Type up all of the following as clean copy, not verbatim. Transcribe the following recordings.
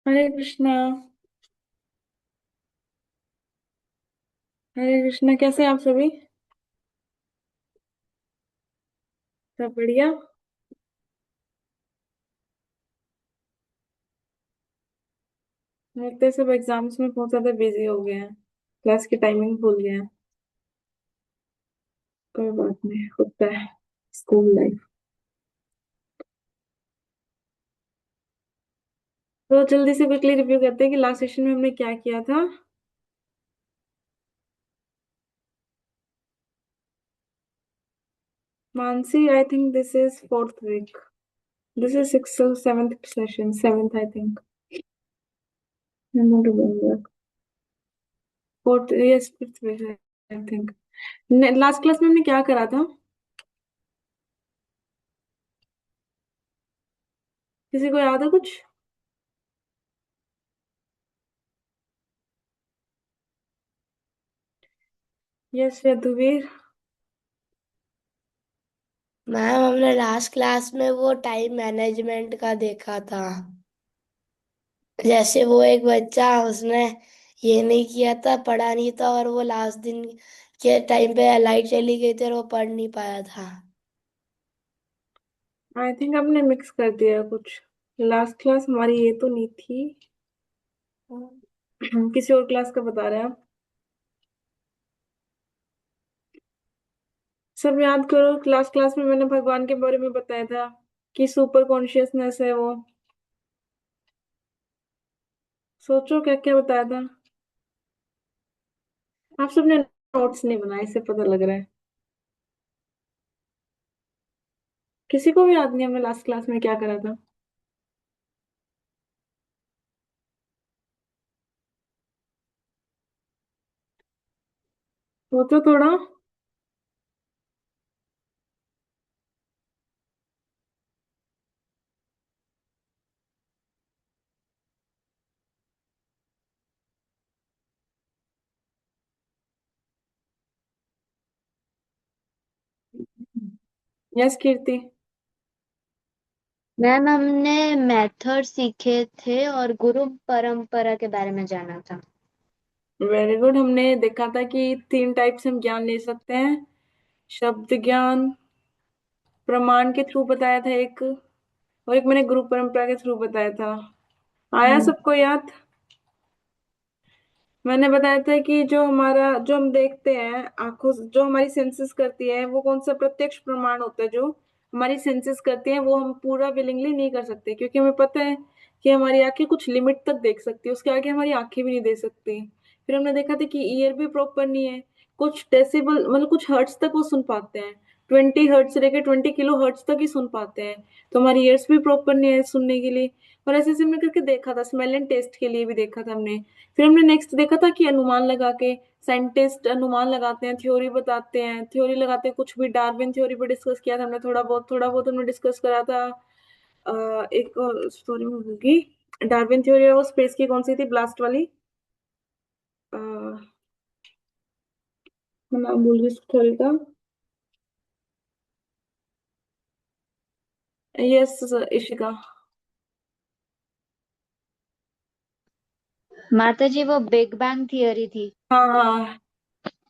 हरे कृष्णा। हरे कृष्णा, कैसे हैं आप सभी? सब बढ़िया। लगता है सब एग्जाम्स में बहुत ज्यादा बिजी हो गए हैं। क्लास की टाइमिंग भूल गए हैं। कोई बात नहीं, होता है। School life. तो जल्दी से क्विकली रिव्यू करते हैं कि लास्ट सेशन में हमने क्या किया था। Mansi, I think this is fourth week. This is six seventh session, seventh I think. I don't remember. Fourth, yes fifth week I think. Last class में हमने क्या करा था? किसी को याद है कुछ? यस यदुवीर। मैम हमने लास्ट क्लास में वो टाइम मैनेजमेंट का देखा था। जैसे वो एक बच्चा उसने ये नहीं किया था, पढ़ा नहीं था, और वो लास्ट दिन के टाइम पे लाइट चली गई थी और वो पढ़ नहीं पाया था। आई थिंक आपने मिक्स कर दिया कुछ। लास्ट क्लास हमारी ये तो नहीं थी। किसी और क्लास का बता रहे हैं आप? सब याद करो, क्लास क्लास में मैंने भगवान के बारे में बताया था कि सुपर कॉन्शियसनेस है वो। सोचो क्या क्या बताया था। आप सबने नोट्स नहीं बनाए, इससे पता लग रहा है। किसी को भी याद नहीं हमने लास्ट क्लास में क्या करा था। सोचो थोड़ा। यस कीर्ति। मैम हमने मेथड सीखे थे और गुरु परंपरा के बारे में जाना था। Very good. हमने देखा था कि तीन टाइप से हम ज्ञान ले सकते हैं। शब्द ज्ञान प्रमाण के थ्रू बताया था एक, और एक मैंने गुरु परंपरा के थ्रू बताया था। आया हम्म। सबको याद? मैंने बताया था कि जो हम देखते हैं आंखों से, जो हमारी सेंसेस करती है, वो कौन सा प्रत्यक्ष प्रमाण होता है जो हमारी सेंसेस करती हैं, वो हम पूरा विलिंगली नहीं कर सकते, क्योंकि हमें पता है कि हमारी आंखें कुछ लिमिट तक देख सकती है, उसके आगे हमारी आंखें भी नहीं दे सकती। फिर हमने देखा था कि ईयर भी प्रॉपर नहीं है। कुछ डेसिबल मतलब कुछ हर्ट्ज तक वो सुन पाते हैं। 20 हर्ट्ज से लेकर 20 किलो हर्ट्ज तक ही सुन पाते हैं। तो हमारी ईयर्स भी प्रॉपर नहीं है सुनने के लिए। और ऐसे ऐसे हमने करके देखा था, स्मेल एंड टेस्ट के लिए भी देखा था हमने। फिर हमने नेक्स्ट देखा था कि अनुमान लगा के, साइंटिस्ट अनुमान लगाते हैं, थ्योरी बताते हैं, थ्योरी लगाते हैं कुछ भी। डार्विन थ्योरी पर डिस्कस किया था हमने, थोड़ा बहुत हमने डिस्कस करा था। एक स्टोरी में होगी। डार्विन थ्योरी है वो, स्पेस की कौन सी थी, ब्लास्ट वाली। अ, मैं नाम भूल गई थ्योरी का। यस, इशिका। माता जी वो बिग बैंग थियरी थी। हाँ हाँ।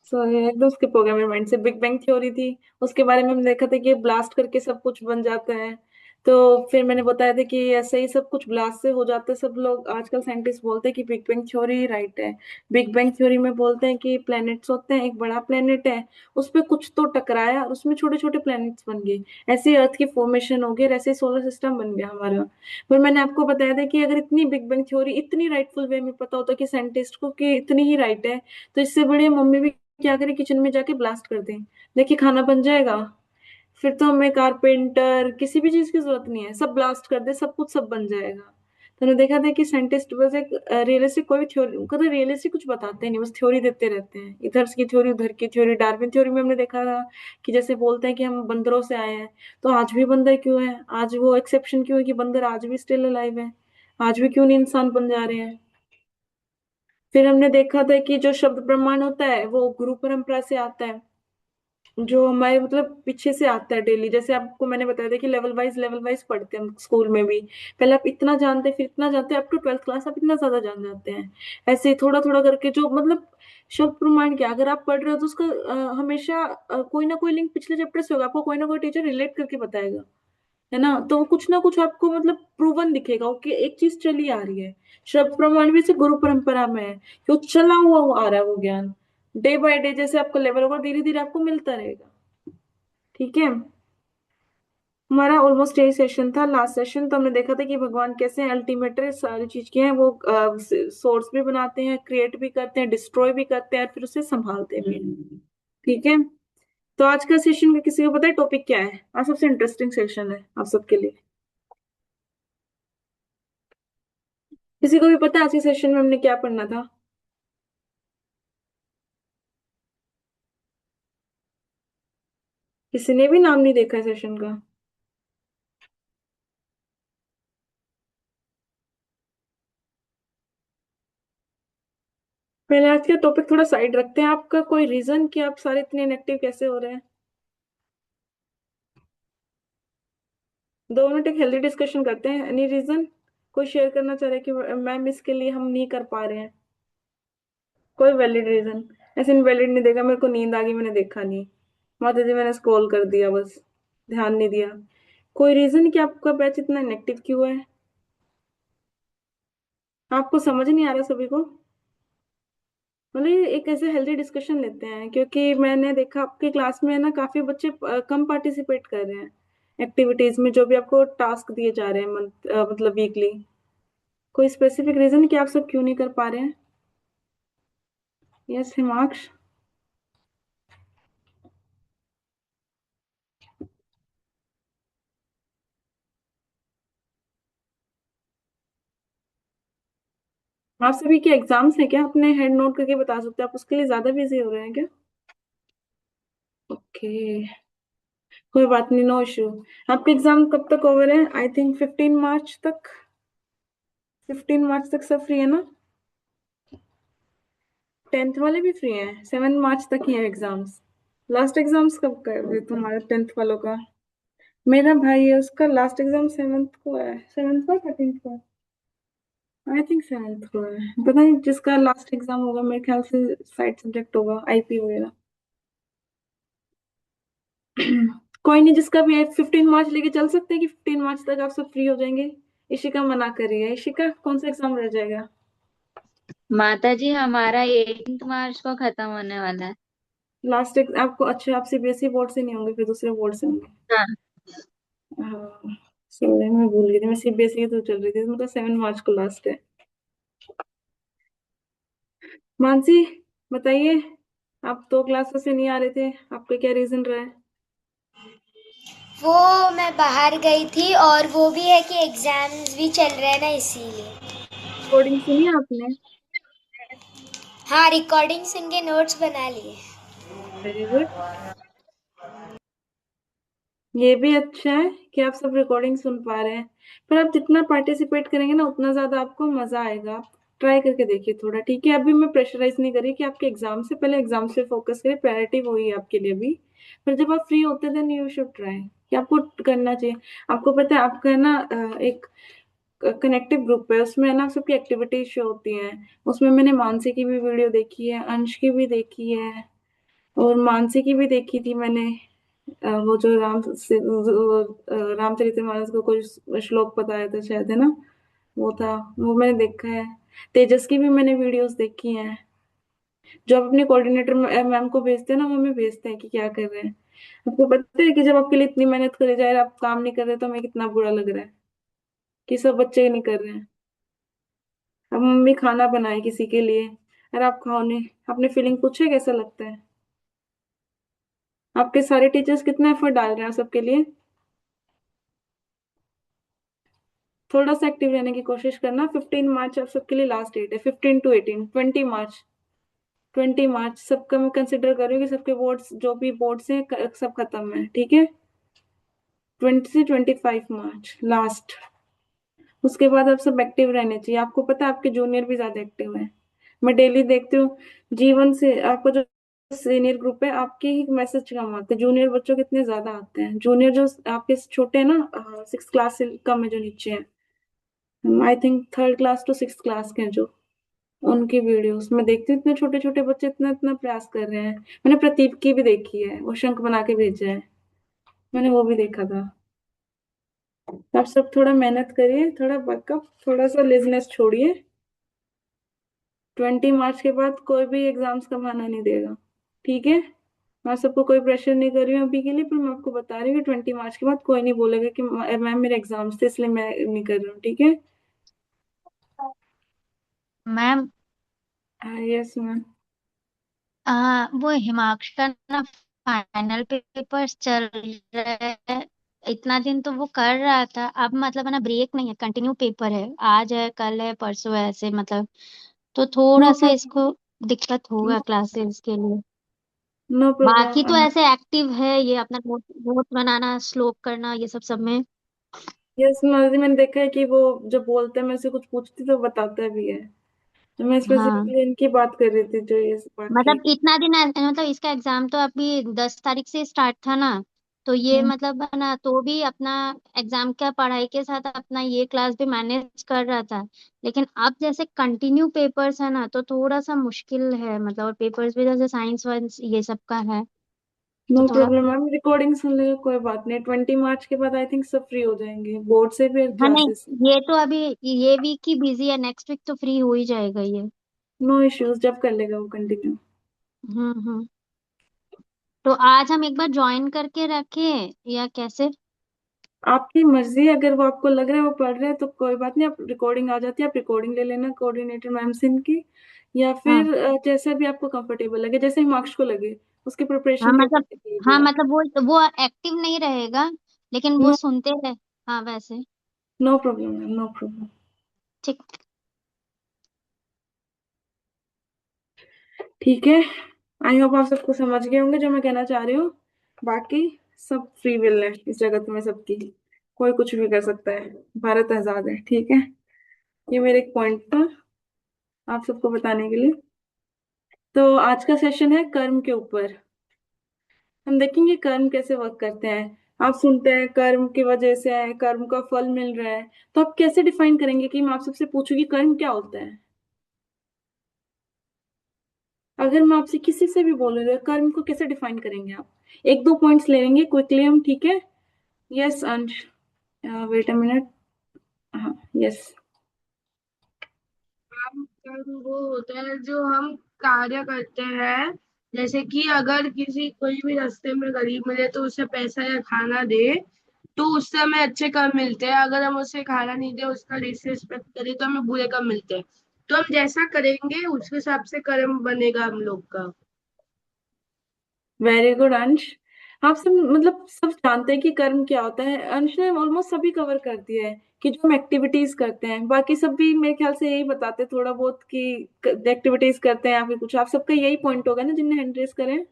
सॉरी, एकदम स्किप हो गया मेरे माइंड से। बिग बैंग थ्योरी थी। उसके बारे में हमने देखा था कि ब्लास्ट करके सब कुछ बन जाता है। तो फिर मैंने बताया था कि ऐसे ही सब कुछ ब्लास्ट से हो जाता है। सब लोग आजकल साइंटिस्ट बोलते हैं कि बिग बैंग थ्योरी ही राइट है। बिग बैंग थ्योरी में बोलते हैं कि प्लैनेट्स होते हैं, एक बड़ा प्लेनेट है, उस पे कुछ तो टकराया और उसमें छोटे छोटे प्लैनेट्स बन गए। ऐसे ही अर्थ की फॉर्मेशन हो गई और ऐसे सोलर सिस्टम बन गया हमारा। फिर मैंने आपको बताया था कि अगर इतनी बिग बैंग थ्योरी इतनी राइटफुल वे में पता होता कि साइंटिस्ट को कि इतनी ही राइट है, तो इससे बड़ी मम्मी भी क्या करें, किचन में जाके ब्लास्ट कर दें, देखिए खाना बन जाएगा। फिर तो हमें कारपेंटर किसी भी चीज की जरूरत नहीं है, सब ब्लास्ट कर दे, सब कुछ सब बन जाएगा। तो मैंने देखा था कि साइंटिस्ट बस एक रियलिस्टिक कोई थ्योरी, उनको तो रियलिस्टिक कुछ बताते नहीं, बस थ्योरी देते रहते हैं, इधर की थ्योरी उधर की थ्योरी। डार्विन थ्योरी में हमने देखा था कि जैसे बोलते हैं कि हम बंदरों से आए हैं, तो आज भी बंदर क्यों है, आज वो एक्सेप्शन क्यों है कि बंदर आज भी स्टिल अलाइव है, आज भी क्यों नहीं इंसान बन जा रहे हैं। फिर हमने देखा था कि जो शब्द प्रमाण होता है वो गुरु परंपरा से आता है। जो हमारे मतलब पीछे से आता है डेली, जैसे आपको मैंने बताया था कि लेवल वाइज पढ़ते हैं हम स्कूल में भी। पहले आप इतना जानते फिर इतना जानते, अप टू 12th क्लास आप इतना ज्यादा जान जाते हैं। ऐसे ही थोड़ा थोड़ा करके जो मतलब शब्द प्रमाण क्या, अगर आप पढ़ रहे हो तो उसका हमेशा कोई ना कोई लिंक पिछले चैप्टर से होगा, आपको कोई ना कोई टीचर रिलेट करके बताएगा, है ना। तो कुछ ना कुछ आपको मतलब प्रूवन दिखेगा कि एक चीज चली आ रही है। शब्द प्रमाण भी से गुरु परंपरा में है कि वो चला हुआ वो आ रहा है वो ज्ञान। डे बाय डे जैसे आपका लेवल होगा धीरे धीरे आपको मिलता रहेगा। ठीक है। हमारा ऑलमोस्ट यही सेशन था, लास्ट सेशन। तो हमने देखा था कि भगवान कैसे अल्टीमेट सारी चीज के हैं, वो सोर्स भी बनाते हैं, क्रिएट भी करते हैं, डिस्ट्रॉय भी करते हैं, फिर उसे संभालते भी हैं। ठीक है। तो आज का सेशन का किसी को पता है टॉपिक क्या है? आज सबसे इंटरेस्टिंग सेशन है आप सबके लिए। किसी को भी पता है आज के सेशन में हमने क्या पढ़ना था? किसी ने भी नाम नहीं देखा है सेशन का? पहले आज का टॉपिक थोड़ा साइड रखते हैं। आपका कोई रीजन कि आप सारे इतने इनएक्टिव कैसे हो रहे हैं? 2 मिनट एक हेल्दी डिस्कशन करते हैं। एनी रीजन कोई शेयर करना चाह रहे हैं कि मैम इसके लिए हम नहीं कर पा रहे हैं? कोई वैलिड रीजन? ऐसे इनवैलिड नहीं देगा, मेरे को नींद आ गई मैंने देखा नहीं, माता जी मैंने स्क्रॉल कर दिया बस, ध्यान नहीं दिया। कोई रीजन कि आपका बैच इतना इनएक्टिव क्यों है? आपको समझ नहीं आ रहा सभी को? मतलब ये एक ऐसे हेल्दी डिस्कशन लेते हैं, क्योंकि मैंने देखा आपकी क्लास में ना काफी बच्चे कम पार्टिसिपेट कर रहे हैं एक्टिविटीज में, जो भी आपको टास्क दिए जा रहे हैं मतलब वीकली। कोई स्पेसिफिक रीजन कि आप सब क्यों नहीं कर पा रहे हैं? यस हिमांश। आप सभी के एग्जाम्स हैं क्या? अपने हेड नोट करके बता सकते हैं, आप उसके लिए ज्यादा बिजी हो रहे हैं क्या? ओके, कोई बात नहीं, नो इश्यू। आपके एग्जाम कब तक ओवर है? आई थिंक 15 मार्च तक। 15 मार्च तक सब फ्री है ना? 10th वाले भी फ्री हैं? 7 मार्च तक ही है एग्जाम्स। लास्ट एग्जाम्स कब का है तुम्हारे 10th वालों का? मेरा भाई है, उसका लास्ट एग्जाम 7th को है। 7th को 13th को? आई थिंक 7th को है। पता नहीं, जिसका लास्ट एग्जाम होगा मेरे ख्याल से साइड सब्जेक्ट होगा, आईपी वगैरह। कोई नहीं, जिसका भी है 15 मार्च लेके चल सकते हैं कि 15 मार्च तक आप सब फ्री हो जाएंगे। इशिका मना कर रही है। इशिका कौन सा एग्जाम रह जाएगा? माता जी हमारा 18 मार्च को खत्म होने वाला है। लास्ट आपको, अच्छा आप सीबीएसई बोर्ड से नहीं होंगे, फिर दूसरे बोर्ड से होंगे। हाँ। हाँ, सॉरी मैं भूल गई थी, मैं सीबीएसई की तो चल रही थी, मतलब 7 मार्च को लास्ट है। मानसी बताइए, आप 2 क्लासों से नहीं आ रहे थे, आपका क्या रीजन रहा है? वो मैं बाहर गई थी और वो भी है कि एग्जाम्स भी चल रहे हैं ना, इसीलिए। रिकॉर्डिंग सुनी आपने? हाँ, रिकॉर्डिंग सुन के नोट्स बना लिए। Very good. ये भी अच्छा है कि आप सब रिकॉर्डिंग सुन पा रहे हैं। पर आप जितना पार्टिसिपेट करेंगे ना उतना ज्यादा आपको मजा आएगा। आप ट्राई करके देखिए थोड़ा, ठीक है। अभी मैं प्रेशराइज नहीं करी कि आपके एग्जाम से पहले एग्जाम से फोकस करें, प्रायोरिटी वही है आपके लिए भी। पर जब आप फ्री होते देन यू शुड ट्राई, कि आपको करना चाहिए। आपको पता है आपका है ना एक कनेक्टिव ग्रुप है, उसमें है ना सबकी एक्टिविटीज शो होती हैं। उसमें मैंने मानसी की भी वीडियो देखी है, अंश की भी देखी है, और मानसी की भी देखी थी मैंने। वो जो रामचरितमानस को कोई श्लोक बताया था शायद, है ना? वो था, वो मैंने देखा है। तेजस की भी मैंने वीडियोस देखी हैं। जो आप अपने कोऑर्डिनेटर मैम को भेजते हैं ना, वो हमें भेजते हैं कि क्या कर रहे हैं। आपको पता है कि जब आपके लिए इतनी मेहनत करे जा रहे हैं, आप काम नहीं कर रहे, तो हमें कितना बुरा लग रहा है कि सब बच्चे नहीं कर रहे हैं। अब मम्मी खाना बनाए किसी के लिए, और आप खाओ नहीं। आपने फीलिंग पूछे कैसा लगता है? आपके सारे टीचर्स कितना एफर्ट डाल रहे हैं सबके लिए। थोड़ा सा एक्टिव रहने की कोशिश करना। 15 मार्च आप सबके लिए लास्ट डेट है, 15 to 18, 20 मार्च। 20 मार्च सबका मैं कंसिडर कर रही हूँ कि सबके बोर्ड्स जो भी बोर्ड्स हैं सब खत्म है, ठीक है। 20 से 25 मार्च लास्ट। उसके बाद आप सब एक्टिव रहने चाहिए। आपको पता है आपके जूनियर भी ज्यादा एक्टिव हैं, मैं डेली देखती हूँ। जीवन से आपको जो सीनियर ग्रुप है, आपके ही मैसेज कम आते हैं, जूनियर बच्चों के इतने ज्यादा आते हैं। जूनियर जो आपके छोटे हैं ना, 6 क्लास से कम है जो नीचे हैं, I think 3rd class to 6th class के हैं जो, उनकी वीडियोस मैं देखती हूँ। इतने छोटे छोटे बच्चे इतना इतना प्रयास कर रहे हैं। मैंने प्रतीप की भी देखी है, वो शंख बना के भेजा है, मैंने वो भी देखा था। आप सब थोड़ा मेहनत करिए, थोड़ा बैकअप, थोड़ा सा लेजीनेस छोड़िए। 20 मार्च के बाद कोई भी एग्जाम्स का बहाना नहीं देगा, ठीक है? मैं सबको कोई प्रेशर नहीं कर रही हूँ अभी के लिए, पर मैं आपको बता रही हूँ कि 20 मार्च के बाद कोई नहीं बोलेगा कि मैम मेरे एग्जाम्स थे इसलिए मैं नहीं कर रही हूँ, ठीक है? Ma'am, yes ma'am. वो हिमांश का ना फाइनल पेपर्स चल रहे हैं। इतना दिन तो वो कर रहा था, अब मतलब है ना ब्रेक नहीं है, कंटिन्यू पेपर है, आज है कल है परसों है, ऐसे मतलब। तो नो थोड़ा सा प्रॉब्लम। इसको दिक्कत होगा क्लासेस के लिए। नो बाकी तो प्रॉब्लम। ऐसे एक्टिव है ये, अपना नोट नोट बनाना, श्लोक करना, ये सब सब में। यस मैंने देखा है कि वो जब बोलते हैं मैं से कुछ पूछती तो बताता भी है। तो मैं हाँ, स्पेसिफिकली इनकी बात कर रही थी जो ये बाकी। मतलब इतना दिन मतलब इसका एग्जाम तो अभी 10 तारीख से स्टार्ट था ना, तो ये हम्म। मतलब है ना, तो भी अपना एग्जाम का पढ़ाई के साथ अपना ये क्लास भी मैनेज कर रहा था। लेकिन अब जैसे कंटिन्यू पेपर्स है ना, तो थोड़ा सा मुश्किल है मतलब, और पेपर्स भी जैसे साइंस वाइंस ये सब का है, नो तो थोड़ा। प्रॉब्लम मैम, रिकॉर्डिंग सुन लेगा, कोई बात नहीं। 20 मार्च के बाद आई थिंक सब फ्री हो जाएंगे, बोर्ड से भी हाँ नहीं, क्लासेस। ये तो अभी ये वीक ही बिजी है, नेक्स्ट वीक तो फ्री हो ही जाएगा ये। नो इश्यूज, जब कर लेगा वो कंटिन्यू। हम्म। तो आज हम एक बार ज्वाइन करके रखें या कैसे? आपकी मर्जी, अगर वो आपको लग रहा है वो पढ़ रहे हैं तो कोई बात नहीं, आप रिकॉर्डिंग आ जाती है, आप रिकॉर्डिंग ले लेना कोऑर्डिनेटर मैम से इनकी। या हाँ फिर जैसा भी आपको कंफर्टेबल लगे, जैसे मार्क्स को लगे, उसकी हाँ प्रिपरेशन मतलब, करके कीजिए हाँ आप। मतलब वो एक्टिव नहीं रहेगा, लेकिन वो नो। सुनते रहे। हाँ वैसे। No problem ma'am, no problem. ठीक। ठीक है। आई होप आप सबको समझ गए होंगे जो मैं कहना चाह रही हूँ। बाकी सब फ्री विल है इस जगत में सबकी, कोई कुछ भी कर सकता है, भारत आजाद है, ठीक है? ये मेरे एक पॉइंट था आप सबको बताने के लिए। तो आज का सेशन है कर्म के ऊपर। हम देखेंगे कर्म कैसे वर्क करते हैं। आप सुनते हैं कर्म की वजह से है, कर्म का फल मिल रहा है, तो आप कैसे डिफाइन करेंगे? कि मैं आप सबसे पूछूंगी कर्म क्या होता है, अगर मैं आपसे किसी से भी बोलूंगा कर्म को कैसे डिफाइन करेंगे आप? एक दो पॉइंट्स ले लेंगे क्विकली हम, ठीक है? यस अंश, वेट अ मिनट। हाँ। यस। काम कर्म वो होता है जो हम कार्य करते हैं। जैसे कि अगर किसी कोई भी रास्ते में गरीब मिले तो उसे पैसा या खाना दे, तो उससे हमें अच्छे कर्म मिलते हैं। अगर हम उसे खाना नहीं दे, उसका डिसरिस्पेक्ट करें, तो हमें बुरे कर्म मिलते हैं। तो हम जैसा करेंगे उसके हिसाब से कर्म बनेगा हम लोग का। वेरी गुड अंश। आप सब मतलब सब जानते हैं कि कर्म क्या होता है। अंश ने ऑलमोस्ट सभी कवर कर दिया है कि जो हम एक्टिविटीज करते हैं, बाकी सब भी मेरे ख्याल से यही बताते हैं थोड़ा बहुत कि एक्टिविटीज करते हैं या फिर कुछ। आप सबका यही पॉइंट होगा ना जिनने हैंड रेस करें।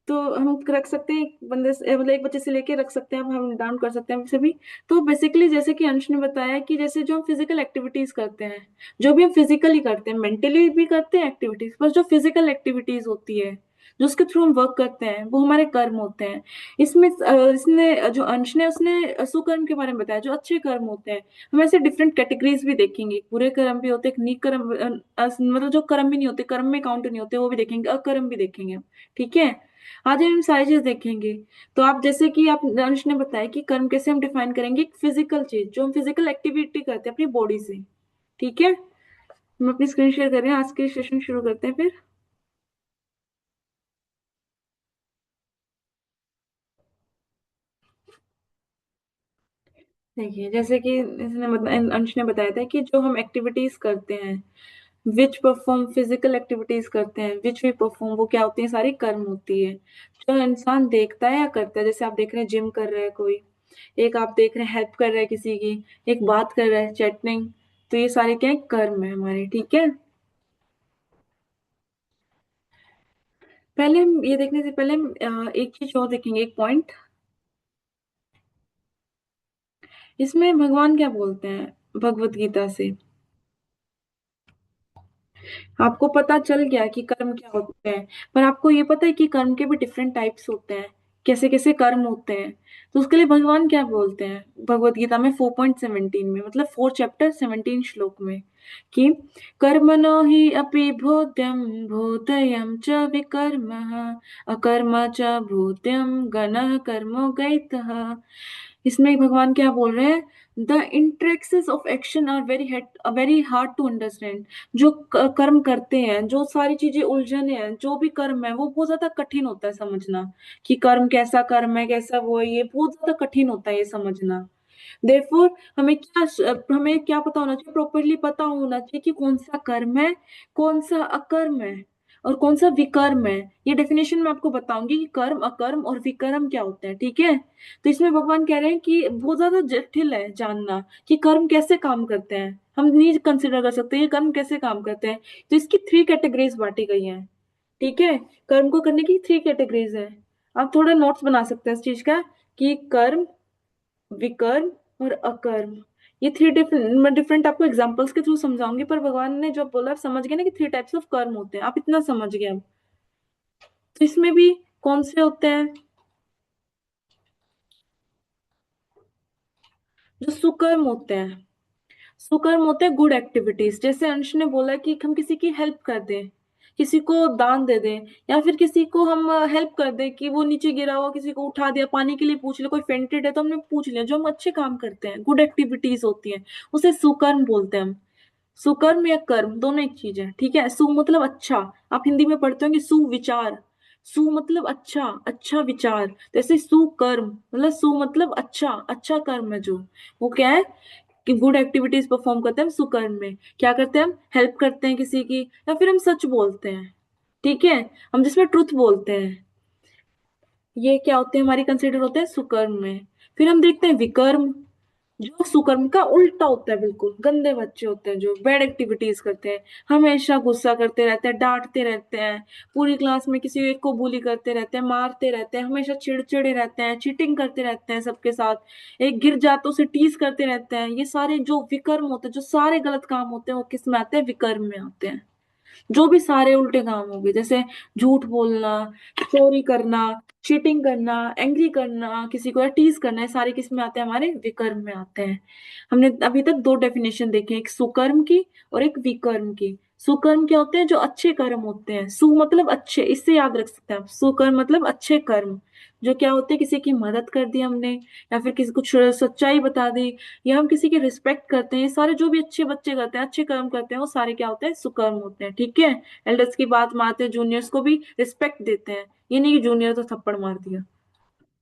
तो हम रख सकते हैं एक बंदे से, मतलब एक बच्चे से लेके रख सकते हैं, हम डाउन कर सकते हैं सभी। तो बेसिकली जैसे कि अंश ने बताया कि जैसे जो हम फिजिकल एक्टिविटीज करते हैं, जो भी हम फिजिकली करते हैं, मेंटली भी करते हैं एक्टिविटीज, पर जो फिजिकल एक्टिविटीज होती है, जो उसके थ्रू हम वर्क करते हैं, वो हमारे कर्म होते हैं। इसमें इसने जो अंश ने उसने सुकर्म के बारे में बताया, जो अच्छे कर्म होते हैं। हम ऐसे डिफरेंट कैटेगरीज भी देखेंगे, बुरे कर्म भी होते हैं, एक नीक कर्म, मतलब जो कर्म भी नहीं होते, कर्म में काउंट नहीं होते, वो भी देखेंगे, अकर्म भी देखेंगे हम, ठीक है? आज हम सारी चीज देखेंगे। तो आप जैसे कि आप अंश ने बताया कि कर्म कैसे हम डिफाइन करेंगे, एक फिजिकल चीज जो हम फिजिकल एक्टिविटी करते हैं अपनी बॉडी से, ठीक है? हम अपनी स्क्रीन शेयर कर रहे हैं, आज के सेशन शुरू करते हैं फिर। देखिए जैसे कि अंश ने बताया था कि जो हम एक्टिविटीज करते हैं, विच परफॉर्म फिजिकल एक्टिविटीज करते हैं, विच वी परफॉर्म, वो क्या होती है? सारी कर्म होती है जो इंसान देखता है या करता है। जैसे आप देख रहे हैं जिम कर रहा है कोई, एक आप देख रहे हैं हेल्प कर रहा है किसी की, एक बात कर रहा है चैटिंग, तो ये सारे क्या है? कर्म है हमारे, ठीक है? पहले हम ये देखने से पहले हम एक चीज और देखेंगे, एक पॉइंट। इसमें भगवान क्या बोलते हैं भगवत गीता से? आपको पता चल गया कि कर्म क्या होते हैं, पर आपको ये पता है कि कर्म के भी डिफरेंट टाइप्स होते हैं, कैसे कैसे कर्म होते हैं। तो उसके लिए भगवान क्या बोलते हैं भगवत गीता में 4.17 में, मतलब 4 चैप्टर 17 श्लोक में, कि कर्मणो हि अपि बोध्यं बोधयं च विकर्मः अकर्म च बोध्यं गणः कर्मो गयितः। इसमें भगवान क्या बोल रहे हैं, the intricacies of action are very hard to understand. जो कर्म करते हैं, जो सारी चीजें उलझने हैं, जो भी कर्म है वो बहुत ज्यादा कठिन होता है समझना, कि कर्म कैसा कर्म है, कैसा वो है, ये बहुत ज्यादा कठिन होता है ये समझना। देयरफॉर हमें क्या पता होना चाहिए, प्रॉपरली पता होना चाहिए कि कौन सा कर्म है, कौन सा अकर्म है, और कौन सा विकर्म है। ये डेफिनेशन मैं आपको बताऊंगी कि कर्म, अकर्म और विकर्म क्या होते हैं, ठीक है। तो इसमें भगवान कह रहे हैं कि बहुत ज्यादा जटिल है जानना कि कर्म कैसे काम करते हैं। हम नहीं कंसिडर कर सकते ये कर्म कैसे काम करते हैं। तो इसकी 3 कैटेगरीज बांटी गई हैं, ठीक है। कर्म को करने की 3 कैटेगरीज है। आप थोड़ा नोट्स बना सकते हैं इस चीज का, कि कर्म, विकर्म और अकर्म। ये 3 डिफरेंट, मैं डिफरेंट आपको एग्जांपल्स के थ्रू समझाऊंगी, पर भगवान ने जो बोला आप समझ गए ना कि 3 टाइप्स ऑफ कर्म होते हैं, आप इतना समझ गए अब। तो इसमें भी कौन से होते हैं, जो सुकर्म होते हैं। सुकर्म होते हैं गुड एक्टिविटीज, जैसे अंश ने बोला कि हम किसी की हेल्प कर दें, किसी को दान दे दें, या फिर किसी को हम हेल्प कर दें कि वो नीचे गिरा हुआ किसी को उठा दिया, पानी के लिए पूछ लिया, कोई फेंटेड है तो हमने पूछ लिया। जो हम अच्छे काम करते हैं, गुड एक्टिविटीज होती हैं, उसे सुकर्म बोलते हैं हम। सुकर्म या कर्म दोनों एक चीज है, ठीक है। सु मतलब अच्छा, आप हिंदी में पढ़ते होंगे सुविचार। सु मतलब अच्छा, अच्छा विचार। जैसे सुकर्म मतलब सु मतलब अच्छा, अच्छा कर्म है जो, वो क्या है कि गुड एक्टिविटीज परफॉर्म करते हैं हम सुकर्म में। क्या करते हैं हम, हेल्प करते हैं किसी की, या फिर हम सच बोलते हैं, ठीक है, हम जिसमें ट्रुथ बोलते हैं। ये क्या होते हैं, हमारी कंसिडर होते हैं सुकर्म में। फिर हम देखते हैं विकर्म, जो सुकर्म का उल्टा होता है, बिल्कुल गंदे बच्चे होते हैं जो बैड एक्टिविटीज करते हैं, हमेशा गुस्सा करते रहते हैं, डांटते रहते हैं, पूरी क्लास में किसी एक को बुली करते रहते हैं, मारते रहते हैं, हमेशा चिड़चिड़े रहते हैं, चीटिंग करते रहते हैं सबके साथ, एक गिर जाते उसे टीज करते रहते हैं। ये सारे जो विकर्म होते हैं, जो सारे गलत काम होते हैं, वो किस में आते हैं, विकर्म में आते हैं। जो भी सारे उल्टे काम हो गए, जैसे झूठ बोलना, चोरी करना, चीटिंग करना, एंग्री करना, किसी को टीज करना, ये सारे किस में आते हैं, हमारे विकर्म में आते हैं। हमने अभी तक 2 डेफिनेशन देखे, एक सुकर्म की और एक विकर्म की। सुकर्म क्या होते हैं, जो अच्छे कर्म होते हैं। सु मतलब अच्छे, इससे याद रख सकते हैं आप, सुकर्म मतलब अच्छे कर्म, जो क्या होते हैं, किसी की मदद कर दी हमने, या फिर किसी कुछ सच्चाई बता दी, या हम किसी की रिस्पेक्ट करते हैं। ये सारे जो भी अच्छे बच्चे करते हैं, अच्छे कर्म करते हैं, वो सारे क्या होते हैं, सुकर्म होते हैं, ठीक है। एल्डर्स की बात मानते हैं, जूनियर्स को भी रिस्पेक्ट देते हैं। ये नहीं कि जूनियर तो थप्पड़ मार दिया,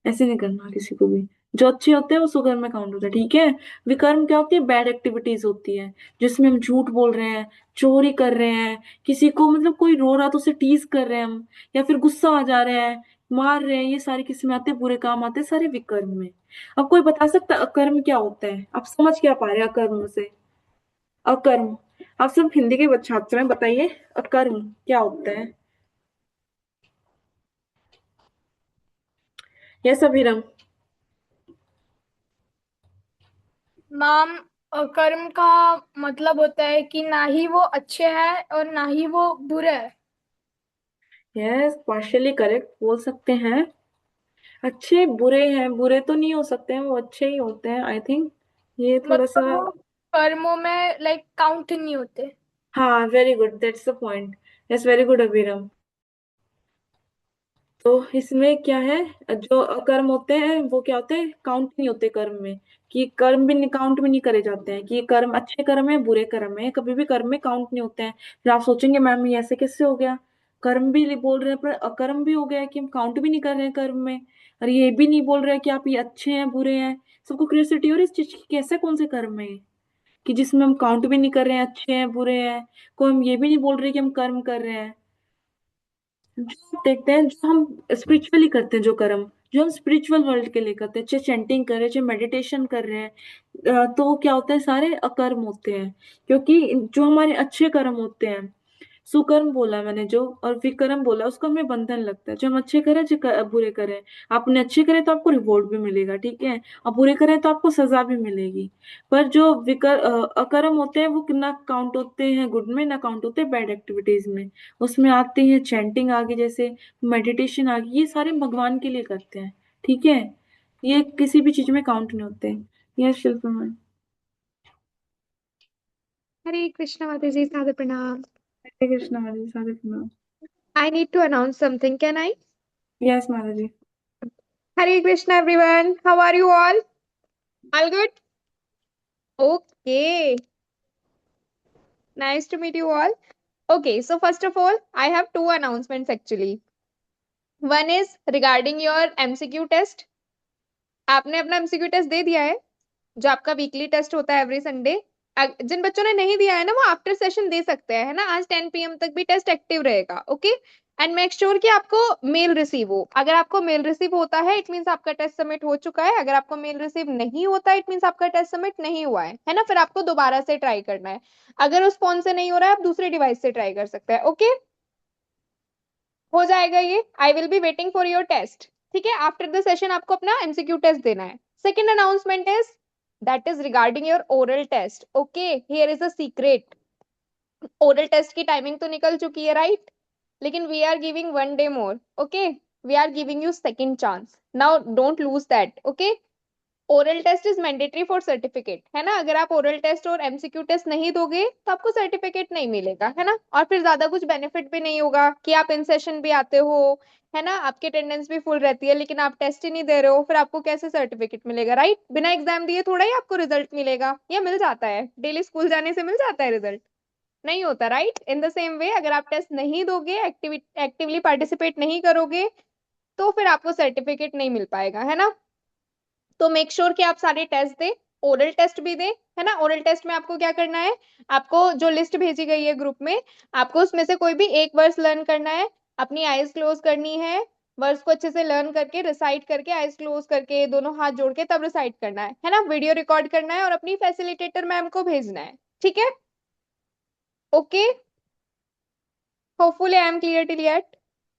ऐसे नहीं करना किसी को भी। जो अच्छे होते हैं वो सुकर्म में काउंट होता है, ठीक है। विकर्म क्या होती है, बैड एक्टिविटीज होती है, जिसमें हम झूठ बोल रहे हैं, चोरी कर रहे हैं, किसी को मतलब कोई रो रहा तो उसे टीज कर रहे हैं हम, या फिर गुस्सा आ जा रहे हैं, मार रहे हैं। ये सारे किस में आते हैं, बुरे काम आते हैं सारे विकर्म में। अब कोई बता सकता है अकर्म क्या होता है, आप समझ क्या पा रहे हैं अकर्म से। अकर्म, आप सब हिंदी के छात्र हैं, बताइए अकर्म क्या होता है। यस अभिरम। मैम, कर्म का मतलब होता है कि ना ही वो अच्छे हैं और ना ही वो बुरे हैं। यस, पार्शियली करेक्ट बोल सकते हैं। अच्छे बुरे हैं, बुरे तो नहीं हो सकते हैं, वो अच्छे ही होते हैं आई थिंक। ये थोड़ा सा, मतलब वो कर्मों में लाइक काउंट नहीं होते। हाँ very good, that's the point. Yes very good Abhiram. तो इसमें क्या है, जो अकर्म होते हैं वो क्या होते हैं, काउंट नहीं होते कर्म में, कि कर्म भी काउंट में नहीं करे जाते हैं, कि ये कर्म अच्छे कर्म है बुरे कर्म है, कभी भी कर्म में काउंट नहीं होते हैं। फिर आप सोचेंगे मैम ये ऐसे कैसे हो गया, कर्म भी बोल रहे हैं पर अकर्म भी हो गया, कि हम काउंट भी नहीं कर रहे हैं कर्म में, और ये भी नहीं बोल रहे हैं कि आप ये अच्छे हैं बुरे हैं। सबको क्यूरियोसिटी हो रही है इस चीज की, कैसे कौन से कर्म है ये, कि जिसमें हम काउंट भी नहीं कर रहे हैं अच्छे हैं बुरे हैं, को हम ये भी नहीं बोल रहे कि हम कर्म कर रहे हैं। जो आप देखते हैं, जो हम स्पिरिचुअली करते हैं, जो कर्म जो हम स्पिरिचुअल वर्ल्ड के लिए करते हैं, चाहे चैंटिंग कर रहे हैं, चाहे मेडिटेशन कर रहे हैं, तो क्या होता है, सारे अकर्म होते हैं। क्योंकि जो हमारे अच्छे कर्म होते हैं, सुकर्म बोला मैंने जो, और विकर्म बोला, उसको हमें बंधन लगता है। जो हम अच्छे करें, जो बुरे करें, आपने अच्छे करे तो आपको रिवॉर्ड भी मिलेगा, ठीक है, और बुरे करें तो आपको सजा भी मिलेगी। पर जो अकर्म होते हैं वो ना काउंट होते हैं गुड में, ना काउंट होते हैं बैड एक्टिविटीज में। उसमें आते हैं चैंटिंग आगे, जैसे मेडिटेशन आगे, ये सारे भगवान के लिए करते हैं, ठीक है, ये किसी भी चीज में काउंट नहीं होते। यह शिल्प में। हरे कृष्णा माता जी, सादर प्रणाम। हरे कृष्णा माता जी, सारे प्रणाम। I need to announce something. Can I? Yes माता जी। Hare Krishna, everyone. How are you all? All good? Okay. Nice to meet you all. Okay, so first of all, I have two announcements actually. One is regarding your MCQ test. आपने अपना MCQ test दे दिया है, जो आपका weekly test होता है every Sunday. जिन बच्चों ने नहीं दिया है ना, वो आफ्टर सेशन दे सकते हैं, है ना। आज 10 PM तक भी टेस्ट एक्टिव रहेगा, ओके। एंड मेक श्योर कि आपको मेल रिसीव हो। अगर आपको मेल रिसीव होता है, इट मीन्स आपका टेस्ट सबमिट हो चुका है। अगर आपको मेल रिसीव नहीं होता है, इट मीन्स आपका टेस्ट सबमिट नहीं हुआ है ना। फिर आपको दोबारा से ट्राई करना है। अगर उस फोन से नहीं हो रहा है, आप दूसरे डिवाइस से ट्राई कर सकते हैं, ओके। हो जाएगा ये। I will be waiting for your test, ठीक है। आफ्टर द सेशन आपको अपना MCQ टेस्ट देना है। Second announcement is that is regarding your oral test, okay. Here is a secret. Oral test की टाइमिंग तो निकल चुकी है, राइट, लेकिन we are giving 1 day more, okay. We are giving you second chance. Now don't lose that, okay. Oral test is mandatory for certificate, है ना। अगर आप ओरल टेस्ट और MCQ टेस्ट नहीं दोगे तो आपको सर्टिफिकेट नहीं मिलेगा, है ना। और फिर ज्यादा कुछ बेनिफिट भी नहीं होगा कि आप इन सेशन भी आते हो, है ना, आपकी अटेंडेंस भी फुल रहती है, लेकिन आप टेस्ट ही नहीं दे रहे हो, फिर आपको कैसे सर्टिफिकेट मिलेगा, राइट। बिना एग्जाम दिए थोड़ा ही आपको रिजल्ट मिलेगा, या मिल जाता है डेली स्कूल जाने से मिल जाता है रिजल्ट, नहीं होता, right. In the same way, अगर आप टेस्ट नहीं दोगे, एक्टिवली पार्टिसिपेट नहीं करोगे, तो फिर आपको सर्टिफिकेट नहीं मिल पाएगा, है ना। तो मेक श्योर कि आप सारे टेस्ट दे, ओरल टेस्ट भी दे, है ना। ओरल टेस्ट में आपको क्या करना है, आपको जो लिस्ट भेजी गई है ग्रुप में, आपको उसमें से कोई भी एक वर्स लर्न करना है, अपनी आईज क्लोज करनी है, वर्स को अच्छे से लर्न करके रिसाइट करके, आईज क्लोज करके, दोनों हाथ जोड़ के तब रिसाइट करना है ना। वीडियो रिकॉर्ड करना है और अपनी फैसिलिटेटर मैम को भेजना है, ठीक है, okay. Hopefully I am clear till yet.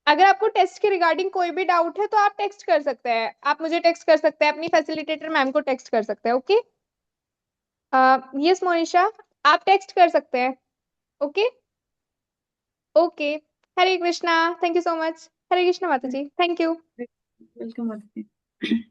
अगर आपको टेस्ट के रिगार्डिंग कोई भी डाउट है तो आप टेक्स्ट कर सकते हैं, आप मुझे टेक्स्ट कर सकते हैं, अपनी फैसिलिटेटर मैम को टेक्स्ट कर सकते हैं, ओके। यस मोनिशा, आप टेक्स्ट कर सकते हैं, okay. Okay, Hare Krishna, thank you so much. Hare Krishna माता जी, थैंक यू। वेलकम माता जी।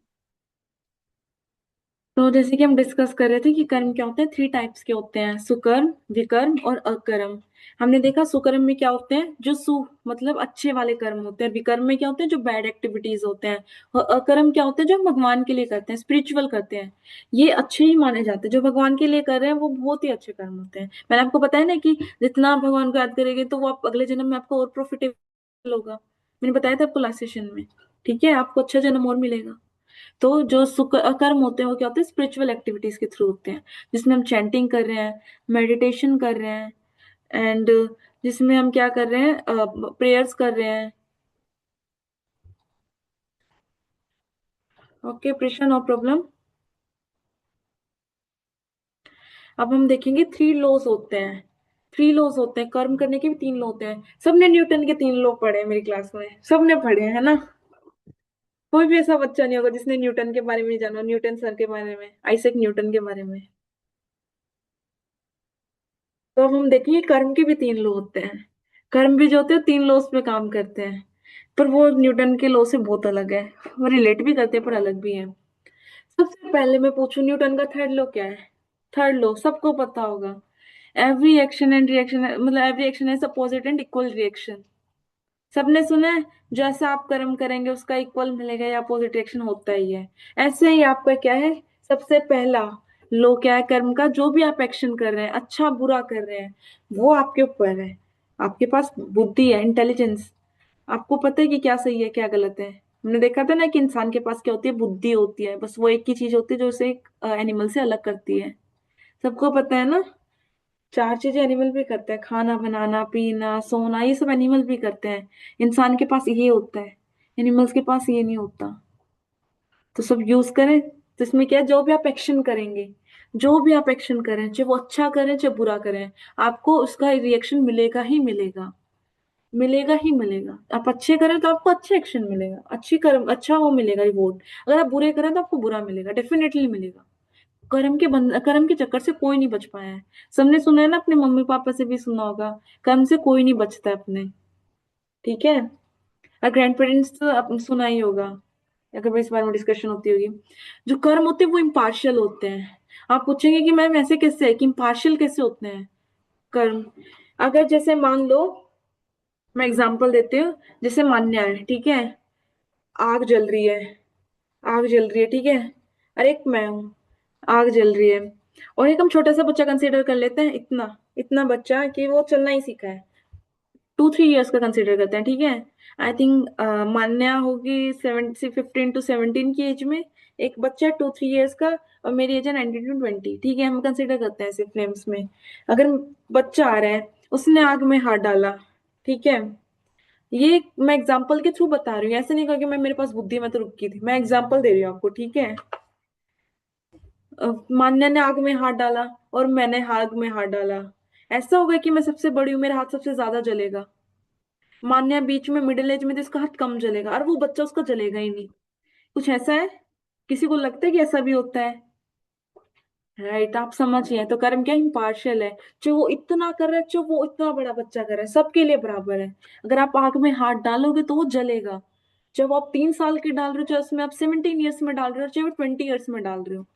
तो जैसे कि हम डिस्कस कर रहे थे कि कर्म क्या होते हैं, 3 टाइप्स के होते हैं, सुकर्म, विकर्म और अकर्म। हमने देखा सुकर्म में क्या होते हैं, जो सु मतलब अच्छे वाले कर्म होते हैं, विकर्म में क्या होते हैं, जो बैड एक्टिविटीज होते हैं, और अकर्म क्या होते हैं, जो हम भगवान के लिए करते हैं, स्पिरिचुअल करते हैं। ये अच्छे ही माने जाते हैं, जो भगवान के लिए कर रहे हैं वो बहुत ही अच्छे कर्म होते हैं। मैंने आपको बताया ना कि जितना आप भगवान को याद करेंगे तो वो आप अगले जन्म में आपको और प्रॉफिटेबल होगा। मैंने बताया था आपको लास्ट सेशन में, ठीक है, आपको अच्छा जन्म और मिलेगा। तो जो सुख कर्म होते हैं वो क्या होते हैं, स्पिरिचुअल एक्टिविटीज के थ्रू होते हैं, जिसमें हम चैंटिंग कर रहे हैं, मेडिटेशन कर रहे हैं, एंड जिसमें हम क्या कर रहे हैं, प्रेयर्स कर रहे हैं। Okay Prisha, no problem. अब हम देखेंगे 3 लॉज होते हैं। 3 लॉज होते हैं, कर्म करने के भी 3 लॉ होते हैं। सबने न्यूटन के 3 लॉ पढ़े हैं मेरी क्लास में, सबने पढ़े हैं, है ना। कोई भी ऐसा बच्चा नहीं होगा जिसने न्यूटन के बारे में नहीं जाना, न्यूटन सर के बारे में, आइजैक न्यूटन के बारे में। तो अब हम देखेंगे कर्म के भी 3 लॉ होते हैं। कर्म भी जो होते हैं 3 लॉज पे काम करते हैं, पर वो न्यूटन के लॉ से बहुत अलग है। वो रिलेट भी करते हैं पर अलग भी है। सबसे पहले मैं पूछूं, न्यूटन का थर्ड लॉ क्या है। थर्ड लॉ सबको पता होगा, एवरी एक्शन एंड रिएक्शन, मतलब every action has opposite and equal reaction. सबने सुना है, जैसा आप कर्म करेंगे उसका इक्वल मिलेगा या अपोजिट रिएक्शन होता ही है। ऐसे ही आपका क्या है, सबसे पहला लो क्या है कर्म का, जो भी आप एक्शन कर रहे हैं, अच्छा बुरा कर रहे हैं, वो आपके ऊपर है। आपके पास बुद्धि है, इंटेलिजेंस, आपको पता है कि क्या सही है क्या गलत है। हमने देखा था ना कि इंसान के पास क्या होती है, बुद्धि होती है, बस वो एक ही चीज होती है जो उसे एनिमल से अलग करती है। सबको पता है ना, 4 चीजें एनिमल भी करते हैं, खाना बनाना, पीना, सोना, ये सब एनिमल भी करते हैं। इंसान के पास ये होता है, एनिमल्स के पास ये नहीं होता। तो सब यूज करें। तो इसमें क्या है, जो भी आप एक्शन करेंगे, जो भी आप एक्शन करें, चाहे वो अच्छा करें चाहे बुरा करें, आपको उसका रिएक्शन मिलेगा ही मिलेगा, मिलेगा ही मिलेगा। आप अच्छे करें तो आपको अच्छे एक्शन मिलेगा, अच्छी कर्म, अच्छा वो मिलेगा रिवॉर्ड। अगर आप बुरे करें तो आपको बुरा मिलेगा, डेफिनेटली मिलेगा। कर्म के चक्कर से कोई नहीं बच पाया है। सबने सुना है ना, अपने मम्मी पापा से भी सुना होगा, कर्म से कोई नहीं बचता है अपने। ठीक है। और ग्रैंड पेरेंट्स तो आपने सुना ही होगा, अगर इस बारे में डिस्कशन होती होगी। जो कर्म होते हैं वो इम्पार्शियल होते हैं। आप पूछेंगे कि मैम ऐसे कैसे है, कि इम्पार्शियल कैसे होते हैं कर्म। अगर जैसे मान लो, मैं एग्जांपल देती हूँ, जैसे मान्या है, ठीक है, आग जल रही है, आग जल रही है, ठीक है, अरे एक मैं हूँ, आग जल रही है, और एक हम छोटा सा बच्चा कंसीडर कर लेते हैं, इतना इतना बच्चा कि वो चलना ही सीखा है, 2-3 इयर्स का कंसीडर करते हैं, ठीक है। आई थिंक मान्या होगी 15 to 17 की एज में, एक बच्चा 2-3 इयर्स का, और मेरी एज है 19 to 20, ठीक है, हम कंसीडर करते हैं ऐसे फ्लेम्स में। अगर बच्चा आ रहा है, उसने आग में हाथ डाला, ठीक है, ये मैं एग्जाम्पल के थ्रू बता रही हूँ, ऐसे नहीं कहा कि मैं मेरे पास बुद्धि में तो रुकी थी, मैं एग्जाम्पल दे रही हूँ आपको, ठीक है। मान्या ने आग में हाथ डाला और मैंने आग में हाथ डाला, ऐसा होगा कि मैं सबसे बड़ी हूँ, मेरा हाथ सबसे ज्यादा जलेगा। मान्या बीच में मिडिल एज में तो इसका हाथ कम जलेगा, और वो बच्चा उसका जलेगा ही नहीं। कुछ ऐसा है, किसी को लगता है कि ऐसा भी होता है? राइट, आप समझिए, तो कर्म क्या इम्पार्शियल है। जो वो इतना कर रहा है, जो वो इतना बड़ा बच्चा कर रहा है, सबके लिए बराबर है। अगर आप आग में हाथ डालोगे तो वो जलेगा। जब आप 3 साल के डाल रहे हो, चाहे उसमें आप 17 इयर्स में डाल रहे हो, चाहे वो 20 इयर्स में डाल रहे हो,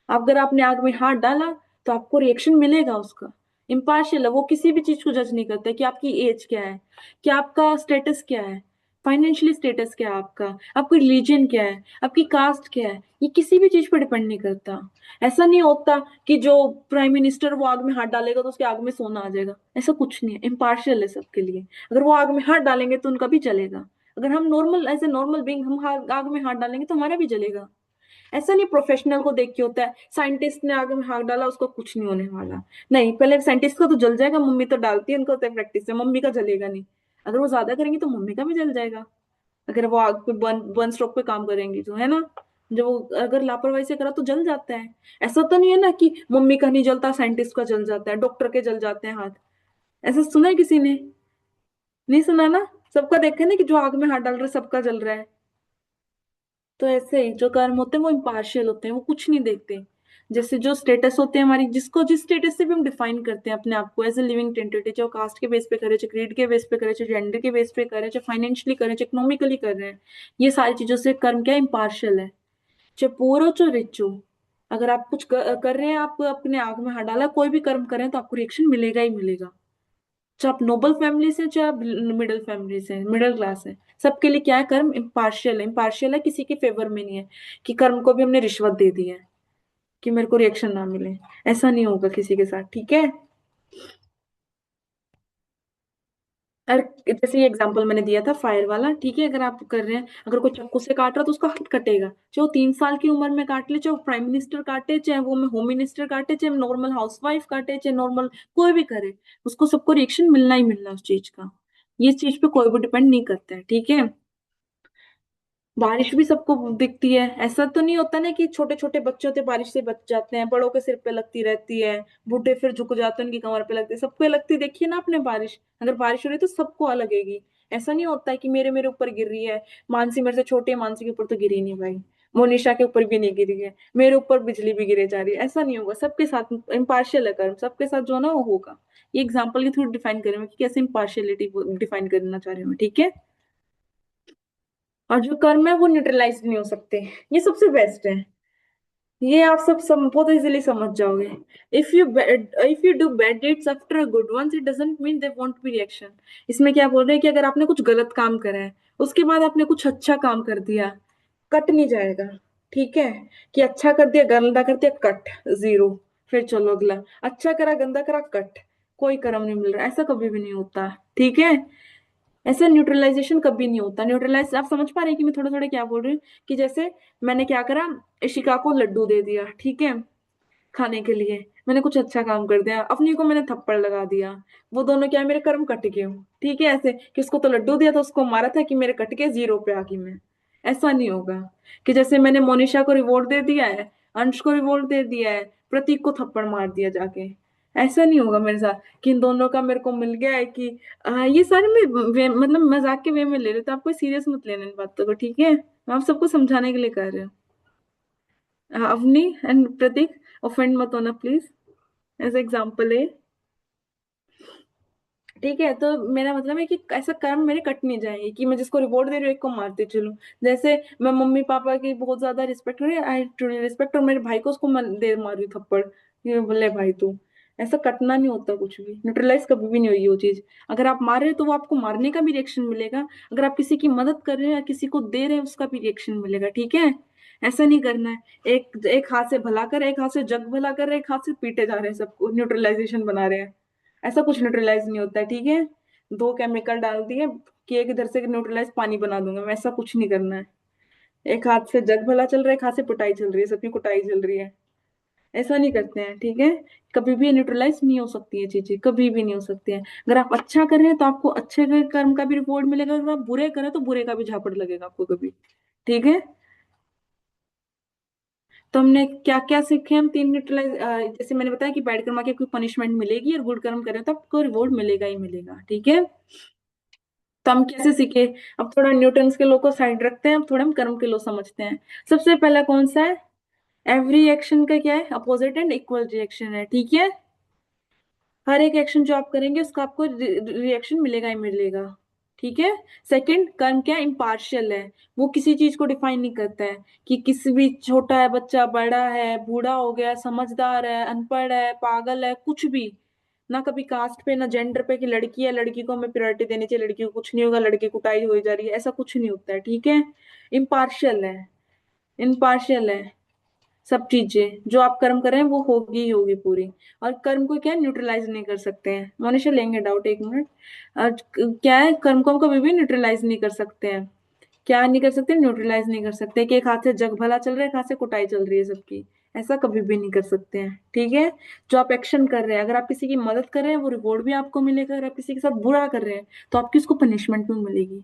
अगर आपने आग में हाथ डाला तो आपको रिएक्शन मिलेगा उसका। इम्पार्शियल है, वो किसी भी चीज को जज नहीं करता है कि आपकी एज क्या है, कि आपका स्टेटस क्या है, फाइनेंशियली स्टेटस क्या है आपका, आपकी रिलीजन क्या है, आपकी कास्ट क्या है, ये किसी भी चीज पर डिपेंड नहीं करता। ऐसा नहीं होता कि जो प्राइम मिनिस्टर वो आग में हाथ डालेगा तो उसके आग में सोना आ जाएगा, ऐसा कुछ नहीं है, इम्पार्शियल है सबके लिए। अगर वो आग में हाथ डालेंगे तो उनका भी चलेगा, अगर हम normal, as a normal being हम आग में हाथ डालेंगे तो हमारा भी जलेगा। ऐसा नहीं प्रोफेशनल को देख के होता है, साइंटिस्ट ने आग में हाथ डाला उसको कुछ नहीं होने वाला, नहीं, पहले साइंटिस्ट का तो जल जाएगा, मम्मी तो डालती है, उनको होता है प्रैक्टिस से, मम्मी का जलेगा नहीं। अगर वो ज्यादा करेंगे तो मम्मी का भी जल जाएगा, अगर वो आग पे वन स्ट्रोक पे काम करेंगी तो, है ना। जो अगर लापरवाही से करा तो जल जाता है। ऐसा तो नहीं है ना कि मम्मी का नहीं जलता, साइंटिस्ट का जल जाता है, डॉक्टर के जल जाते हैं हाथ, ऐसा सुना है किसी ने? नहीं सुना ना। सबका देखा ना कि जो आग में हाथ डाल रहा है सबका जल रहा है। तो ऐसे ही जो कर्म होते हैं वो इम्पार्शियल होते हैं, वो कुछ नहीं देखते। जैसे जो स्टेटस होते हैं हमारी, जिसको जिस स्टेटस से भी हम डिफाइन करते हैं अपने आप को एज ए लिविंग एंटिटी, चाहे कास्ट के बेस पे करे, चाहे क्रीड के बेस पे करे, चाहे जेंडर के बेस पे करे, चाहे फाइनेंशियली करे, चाहे इकोनॉमिकली कर रहे हैं, ये सारी चीजों से कर्म क्या इम्पार्शियल है। चाहे पुअर हो चाहे रिच हो, अगर आप कुछ कर रहे हैं, आप अपने आग में हाथ डाला, कोई भी कर्म करें तो आपको रिएक्शन मिलेगा ही मिलेगा। चाहे आप नोबल फैमिली से, चाहे आप मिडिल फैमिली से, मिडिल क्लास है, सबके लिए क्या है, कर्म इम्पार्शियल है। इम्पार्शियल है, किसी के फेवर में नहीं है कि कर्म को भी हमने रिश्वत दे दी है कि मेरे को रिएक्शन ना मिले, ऐसा नहीं होगा किसी के साथ, ठीक है। और जैसे ये एग्जांपल मैंने दिया था फायर वाला, ठीक है, अगर आप कर रहे हैं, अगर कोई चाकू से काट रहा है तो उसका हाथ कटेगा, चाहे वो 3 साल की उम्र में काट ले, चाहे वो प्राइम मिनिस्टर काटे, चाहे वो में होम मिनिस्टर काटे, चाहे नॉर्मल हाउसवाइफ काटे, चाहे नॉर्मल कोई भी करे, उसको सबको रिएक्शन मिलना ही मिलना उस चीज का। ये चीज पे कोई भी डिपेंड नहीं करता है, ठीक है। बारिश भी सबको दिखती है, ऐसा तो नहीं होता ना कि छोटे छोटे बच्चे होते हैं बारिश से बच जाते हैं, बड़ों के सिर पे लगती रहती है, बूढ़े फिर झुक जाते हैं उनकी कमर पे लगती है, सबको लगती है, देखिए ना आपने बारिश, अगर बारिश हो रही है तो सबको लगेगी। ऐसा नहीं होता है कि मेरे मेरे ऊपर गिर रही है, मानसी मेरे से छोटी है, मानसी के ऊपर तो गिरी नहीं भाई, मोनिशा के ऊपर भी नहीं गिरी है, मेरे ऊपर बिजली भी गिरे जा रही है, ऐसा नहीं होगा, सबके साथ इम्पार्शियल है कर्म, सबके साथ जो है ना वो होगा। ये एग्जाम्पल के थ्रू डिफाइन करें कि कैसे इम्पार्शियलिटी डिफाइन करना चाह रहे हो, ठीक है। और जो कर्म है वो न्यूट्रलाइज नहीं हो सकते, ये सबसे बेस्ट है। ये आप सब बहुत इजीली समझ जाओगे। If you do bad deeds after a good ones, it doesn't mean they won't be reaction. इसमें क्या बोल रहे हैं कि अगर आपने कुछ गलत काम करा है, उसके बाद आपने कुछ अच्छा काम कर दिया, कट नहीं जाएगा, ठीक है। कि अच्छा कर दिया, गंदा कर दिया, कट, जीरो, फिर चलो अगला, अच्छा करा गंदा करा, कट, कोई कर्म नहीं मिल रहा, ऐसा कभी भी नहीं होता, ठीक है। ऐसा न्यूट्रलाइजेशन कभी नहीं होता। न्यूट्रलाइज, आप समझ पा रहे हैं कि मैं थोड़ा थोड़ा क्या बोल रही हूँ, कि जैसे मैंने क्या करा, इशिका को लड्डू दे दिया, ठीक है, खाने के लिए, मैंने कुछ अच्छा काम कर दिया, अपनी को मैंने थप्पड़ लगा दिया, वो दोनों क्या है, मेरे कर्म कट गए, ठीक है। ऐसे कि उसको तो लड्डू दिया था, उसको मारा था, कि मेरे कट के जीरो पे आ गई मैं, ऐसा नहीं होगा। कि जैसे मैंने मोनिशा को रिवॉर्ड दे दिया है, अंश को रिवोल्ट दे दिया है, प्रतीक को थप्पड़ मार दिया जाके। ऐसा नहीं होगा मेरे साथ कि इन दोनों का मेरे को मिल गया है कि ये सारे मतलब मजाक के वे में ले रहे, तो आप कोई सीरियस मत लेना इन बातों को, ठीक है? मैं आप सबको समझाने के लिए कर रहे हो। अवनी एंड प्रतीक, ऑफेंड मत होना प्लीज, एज एग्जाम्पल है, ठीक है? तो मेरा मतलब है कि ऐसा कर्म मेरे कट नहीं जाएंगे कि मैं जिसको रिवॉर्ड दे रही हूँ एक को मारते चलूं। जैसे मैं मम्मी पापा की बहुत ज्यादा रिस्पेक्ट करी, आई ट्रूली रिस्पेक्ट, और मेरे भाई को उसको दे मारी थप्पड़, ये बोले भाई तू, ऐसा कटना नहीं होता, कुछ भी न्यूट्रलाइज कभी भी नहीं होगी वो चीज। अगर आप मार रहे हो तो वो आपको मारने का भी रिएक्शन मिलेगा, अगर आप किसी की मदद कर रहे हो या किसी को दे रहे हो उसका भी रिएक्शन मिलेगा, ठीक है? ऐसा नहीं करना है एक एक हाथ से भला कर, एक हाथ से जग भला कर, एक हाथ से पीटे जा रहे हैं सबको, न्यूट्रलाइजेशन बना रहे हैं। ऐसा कुछ न्यूट्रलाइज नहीं होता है, ठीक है? दो केमिकल डाल दिए कि एक इधर से न्यूट्रलाइज पानी बना दूंगा, वैसा कुछ नहीं करना है। एक हाथ से जग भला चल रहा है, एक हाथ से पिटाई चल रही है, सबकी कुटाई चल रही है। ऐसा नहीं करते हैं, ठीक है? कभी भी न्यूट्रलाइज नहीं हो सकती है चीजें, कभी भी नहीं हो सकती है। अगर आप अच्छा कर रहे हैं तो आपको अच्छे के कर्म का भी रिवॉर्ड मिलेगा, अगर आप बुरे करें तो बुरे का भी झापड़ लगेगा आपको कभी, ठीक है? तो हमने क्या क्या सीखे, हम तीन न्यूट्रलाइज, जैसे मैंने बताया कि बैड कर्म की कोई पनिशमेंट मिलेगी, और गुड कर्म करें तो आपको रिवॉर्ड मिलेगा ही मिलेगा, ठीक है? तो हम कैसे सीखे? अब थोड़ा न्यूटन्स के लॉ को साइड रखते हैं, अब थोड़ा हम कर्म के लॉ समझते हैं। सबसे पहला कौन सा है? एवरी एक्शन का क्या है? अपोजिट एंड इक्वल रिएक्शन है, ठीक है? हर एक एक्शन जो आप करेंगे उसका आपको रिएक्शन मिलेगा ही मिलेगा, ठीक है? सेकंड, कर्म क्या इम्पार्शियल है, वो किसी चीज को डिफाइन नहीं करता है कि किसी भी छोटा है बच्चा, बड़ा है, बूढ़ा हो गया, समझदार है, अनपढ़ है, पागल है, कुछ भी। ना कभी कास्ट पे ना जेंडर पे कि लड़की है लड़की को हमें प्रायोरिटी देनी चाहिए, लड़की को कुछ नहीं होगा, लड़की कुटाई हो जा रही है, ऐसा कुछ नहीं होता है, ठीक है? इम्पार्शियल है, इम्पार्शियल है। सब चीजें जो आप कर्म कर रहे हैं वो होगी ही होगी पूरी। और कर्म को क्या न्यूट्रलाइज नहीं कर सकते हैं, मनुष्य लेंगे डाउट एक मिनट। क्या है, कर्म को हम कभी भी न्यूट्रलाइज नहीं कर सकते हैं। क्या नहीं कर सकते? न्यूट्रलाइज नहीं कर सकते कि एक हाथ से जग भला चल रहा है, एक हाथ से कुटाई चल रही है सबकी, ऐसा कभी भी नहीं कर सकते हैं, ठीक है? जो आप एक्शन कर रहे हैं, अगर आप किसी की मदद कर रहे हैं वो रिवॉर्ड भी आपको मिलेगा, अगर आप किसी के साथ बुरा कर रहे हैं तो आपकी उसको पनिशमेंट भी मिलेगी,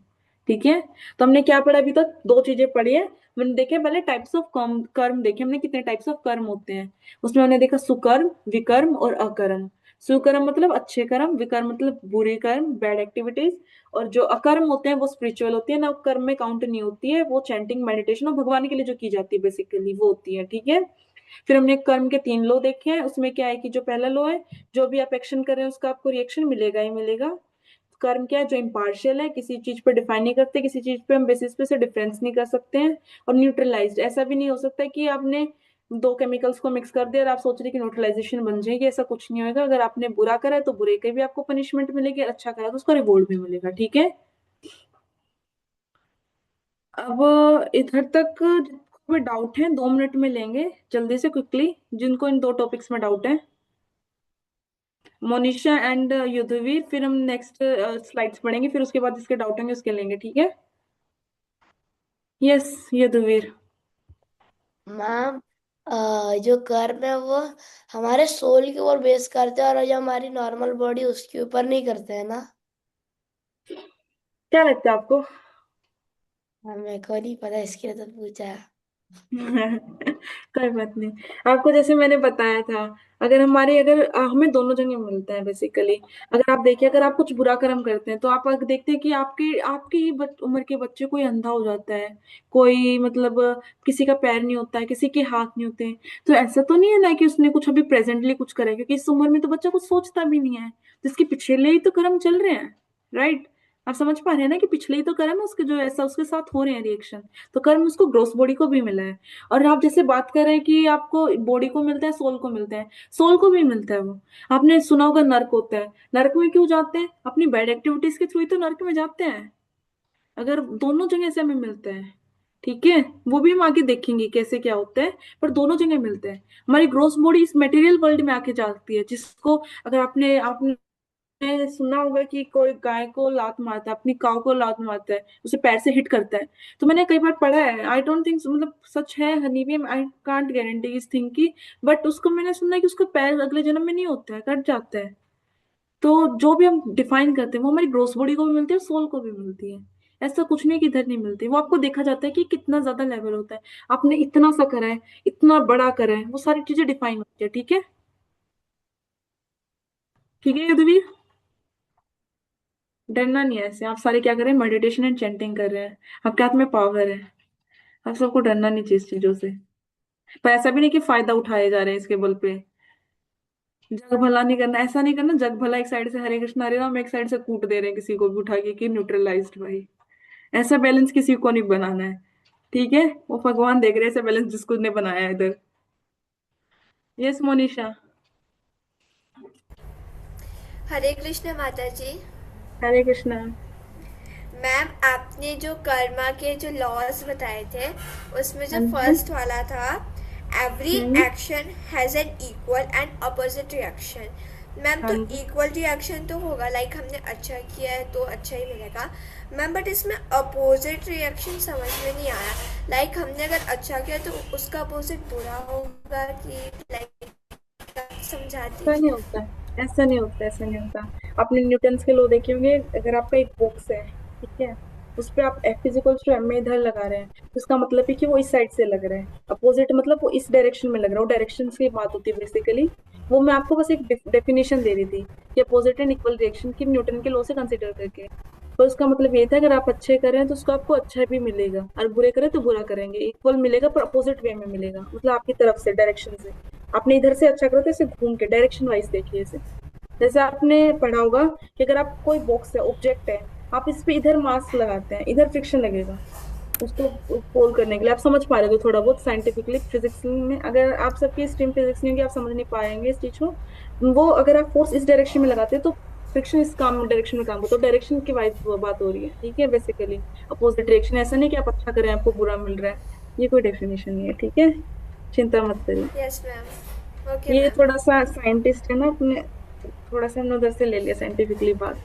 ठीक है? तो हमने क्या पढ़ा अभी तक? दो चीजें पढ़ी है। मैंने देखे पहले टाइप्स ऑफ कर्म, कर्म देखे हमने कितने टाइप्स ऑफ कर्म होते हैं। उसमें हमने देखा सुकर्म, विकर्म और अकर्म। सुकर्म मतलब अच्छे कर्म, विकर्म मतलब बुरे कर्म, बैड एक्टिविटीज, और जो अकर्म होते हैं वो स्पिरिचुअल होती है ना, वो कर्म में काउंट नहीं होती है, वो चैंटिंग मेडिटेशन और भगवान के लिए जो की जाती है बेसिकली वो होती है, ठीक है? फिर हमने कर्म के तीन लो देखे हैं, उसमें क्या है कि जो पहला लो है, जो भी आप एक्शन कर रहे हैं उसका आपको रिएक्शन मिलेगा ही मिलेगा। कर्म क्या है? जो इम्पार्शियल है, किसी चीज पे डिफाइन नहीं करते, किसी चीज पे हम बेसिस पे से डिफरेंस नहीं कर सकते हैं। और न्यूट्रलाइज्ड, ऐसा भी नहीं हो सकता कि आपने दो केमिकल्स को मिक्स कर दिया और आप सोच रहे कि न्यूट्रलाइजेशन बन जाएगी, ऐसा कुछ नहीं होगा। अगर आपने बुरा करा है तो बुरे के भी आपको पनिशमेंट मिलेगी, अच्छा करा तो उसका रिवॉर्ड भी मिलेगा, ठीक है? अब इधर तक जिनको भी डाउट है 2 मिनट में लेंगे जल्दी से क्विकली, जिनको इन दो टॉपिक्स में डाउट है। मोनिशा एंड युद्धवीर, फिर हम नेक्स्ट स्लाइड्स पढ़ेंगे, फिर उसके बाद जिसके डाउट होंगे उसके लेंगे, ठीक है? यस युद्धवीर। मैम, जो कर्म है वो हमारे सोल के ऊपर बेस करते हैं, और जो हमारी नॉर्मल बॉडी उसके ऊपर नहीं करते हैं ना? क्या लगता है आपको? हाँ, मेरे को नहीं पता, इसके लिए तो पूछा। कोई बात नहीं। आपको जैसे मैंने बताया था, अगर हमारे अगर हमें दोनों जगह मिलता है बेसिकली। अगर आप देखिए, अगर आप कुछ बुरा कर्म करते हैं तो आप अगर देखते हैं कि आपके आपकी ही उम्र के बच्चे कोई अंधा हो जाता है, कोई मतलब किसी का पैर नहीं होता है, किसी के हाथ नहीं होते हैं, तो ऐसा तो नहीं है ना कि उसने कुछ अभी प्रेजेंटली कुछ करा है, क्योंकि इस उम्र में तो बच्चा कुछ सोचता भी नहीं है, जिसके पिछले ही तो कर्म चल रहे हैं, राइट? आप समझ पा रहे हैं ना कि पिछले ही तो कर्म है उसके, जो ऐसा उसके साथ हो रहे हैं रिएक्शन, तो कर्म उसको ग्रोस बॉडी को भी मिला है। और आप जैसे बात कर रहे हैं कि आपको बॉडी को मिलता है, सोल को मिलता है, सोल को भी मिलता है वो। आपने सुना होगा नर्क होता है, नर्क में क्यों जाते हैं? अपनी बैड एक्टिविटीज के थ्रू ही तो नर्क में जाते हैं। अगर दोनों जगह से हमें मिलता है, ठीक है? वो भी हम आगे देखेंगे कैसे क्या होता है, पर दोनों जगह मिलते हैं। हमारी ग्रोस बॉडी इस मटेरियल वर्ल्ड में आके जाती है, जिसको अगर आपने आपने सुना होगा कि कोई गाय को लात मारता है, अपनी काव को लात मारता है, उसे पैर से हिट करता है। तो मैंने कई बार पढ़ा है, आई डोंट थिंक मतलब सच है हनी भी, आई कांट गारंटी इस थिंग की, बट उसको मैंने सुना है कि उसका पैर अगले जन्म में नहीं होता है, कट जाता है। तो जो भी हम डिफाइन करते हैं वो हमारी ग्रोस बॉडी को भी मिलती है, सोल को भी मिलती है। ऐसा कुछ नहीं कि इधर नहीं मिलती, वो आपको देखा जाता है कि कितना ज्यादा लेवल होता है, आपने इतना सा करा है, इतना बड़ा करा है, वो सारी चीजें डिफाइन होती है। ठीक है, ठीक है युद्धवीर, डरना नहीं है ऐसे। आप सारे क्या कर रहे हैं, मेडिटेशन एंड चैंटिंग कर रहे हैं, आपके हाथ में पावर है, आप सबको डरना नहीं चाहिए इस चीजों से। पर ऐसा भी नहीं कि फायदा उठाए जा रहे हैं इसके बल पे। जग भला नहीं करना, ऐसा नहीं करना, जग भला एक साइड से हरे कृष्ण हरे राम, एक साइड से कूट दे रहे हैं किसी को भी उठा के कि न्यूट्रलाइज्ड भाई। ऐसा बैलेंस किसी को नहीं बनाना है। ठीक है, वो भगवान देख रहे हैं ऐसा बैलेंस जिसको ने बनाया है इधर। यस मोनिशा। हरे कृष्ण माता जी। हरे कृष्णा। मैम आपने जो कर्मा के जो लॉज बताए थे उसमें जो हाँ जी। फर्स्ट वाला था, every hmm. Action has an equal and opposite reaction. Ma'am हाँ तो जी। इक्वल रिएक्शन तो होगा, लाइक हमने अच्छा किया है तो अच्छा ही मिलेगा मैम, बट इसमें अपोजिट रिएक्शन समझ में नहीं आया। लाइक हमने अगर अच्छा किया तो उसका अपोजिट बुरा होगा कि लाइक, समझा ऐसा नहीं दीजिए। होता है, ऐसा नहीं होता, ऐसा नहीं होता। आपने न्यूटन्स के लॉ देखे होंगे, अगर आपका एक बॉक्स है, ठीक है, उस पे आप F इजिकल्स टू एम में इधर लगा रहे हैं, तो इसका मतलब है कि वो इस साइड से लग रहा है। अपोजिट मतलब वो इस डायरेक्शन में लग रहा है, वो डायरेक्शन की बात होती है बेसिकली। वो मैं आपको बस एक डेफिनेशन दे रही थी कि अपोजिट एंड इक्वल रिएक्शन की न्यूटन के लॉ से कंसिडर करके। तो उसका मतलब ये था, अगर आप अच्छे कर रहे हैं तो उसको आपको अच्छा भी मिलेगा, और बुरे करें तो बुरा करेंगे, इक्वल मिलेगा पर अपोजिट वे में मिलेगा, मतलब आपकी तरफ से डायरेक्शन से। आपने इधर से अच्छा करा तो इसे घूम के डायरेक्शन वाइज देखिए इसे। जैसे आपने पढ़ा होगा कि अगर आप कोई बॉक्स है, ऑब्जेक्ट है, आप इस पे इधर मास लगाते हैं, इधर फ्रिक्शन लगेगा उसको फोल्ड करने के लिए। आप समझ पा रहे हो थोड़ा बहुत साइंटिफिकली फिजिक्स में, अगर आप सबकी स्ट्रीम फिजिक्स नहीं होगी आप समझ नहीं पाएंगे इस चीज को। वो अगर आप फोर्स इस डायरेक्शन में लगाते हैं तो फ्रिक्शन इस काम डायरेक्शन में काम होता है, तो डायरेक्शन की वाइज बात हो रही है। ठीक है, बेसिकली अपोजिट डायरेक्शन, ऐसा नहीं कि आप अच्छा करें आपको बुरा मिल रहा है, ये कोई डेफिनेशन नहीं है। ठीक है, चिंता मत करिए। यस मैम, ओके ये मैम। थोड़ा सा साइंटिस्ट है ना अपने, थोड़ा सा हमने उधर से ले लिया साइंटिफिकली बात।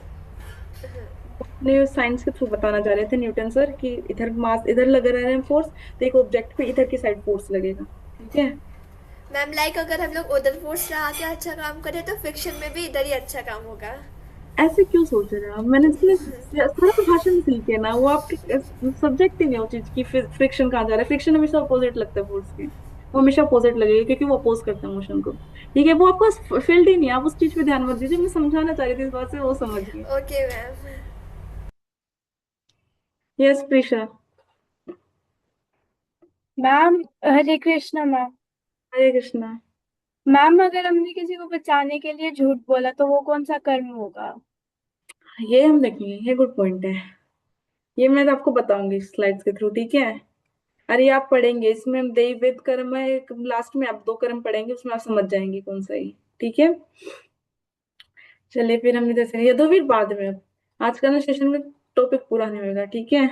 अपने साइंस के थ्रू बताना चाह रहे थे न्यूटन सर कि इधर मास इधर लग रहा है फोर्स, तो एक ऑब्जेक्ट पे इधर की साइड फोर्स लगेगा। ठीक है, मैम लाइक अगर हम लोग उधर फोर्स लगा के अच्छा काम करें तो फिक्शन में भी इधर ही अच्छा काम होगा। ऐसे क्यों सोच रहे हो आप? मैंने इसलिए सारा तो भाषा में सीखे ना, वो आपके सब्जेक्ट ही नहीं है वो चीज की। फ्रिक्शन कहाँ जा रहा है, फ्रिक्शन हमेशा अपोजिट लगता है फोर्स के, वो हमेशा अपोजिट लगेगा क्योंकि वो अपोज करता है मोशन को। ठीक है, वो आपका फील्ड ही नहीं है, आप उस चीज पे ध्यान मत दीजिए, मैं समझाना चाह रही थी इस बात से, वो समझिए। Okay ma'am. Yes Preesha. Ma'am Hare Krishna ma'am. Hare Krishna. Ma'am अगर हमने किसी को बचाने के लिए झूठ बोला तो वो कौन सा कर्म होगा? ये हम देखेंगे, ये गुड पॉइंट है, ये मैं आपको बताऊंगी स्लाइड्स के थ्रू। ठीक है, अरे आप पढ़ेंगे इसमें, हम दैवेद कर्म है, लास्ट में आप दो कर्म पढ़ेंगे, उसमें आप समझ जाएंगे कौन सा ही। ठीक है, चलिए फिर हम इधर से ये दो फिर बाद में, अब आज का ना सेशन में टॉपिक पूरा नहीं होगा। ठीक है,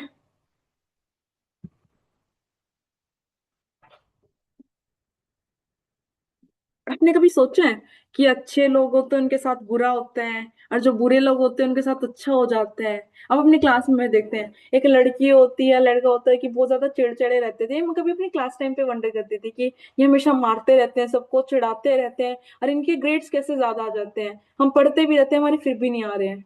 आपने कभी सोचा है कि अच्छे लोग होते हैं उनके साथ बुरा होता है, और जो बुरे लोग होते हैं उनके साथ अच्छा हो जाता है? अब अपनी क्लास में देखते हैं, एक लड़की होती है लड़का होता है कि बहुत ज्यादा चिड़चिड़े रहते थे। मैं कभी अपनी क्लास टाइम पे वंडर करती थी कि ये हमेशा मारते रहते हैं, सबको चिढ़ाते रहते हैं, और इनके ग्रेड्स कैसे ज्यादा आ जाते हैं, हम पढ़ते भी रहते हैं हमारे फिर भी नहीं आ रहे हैं।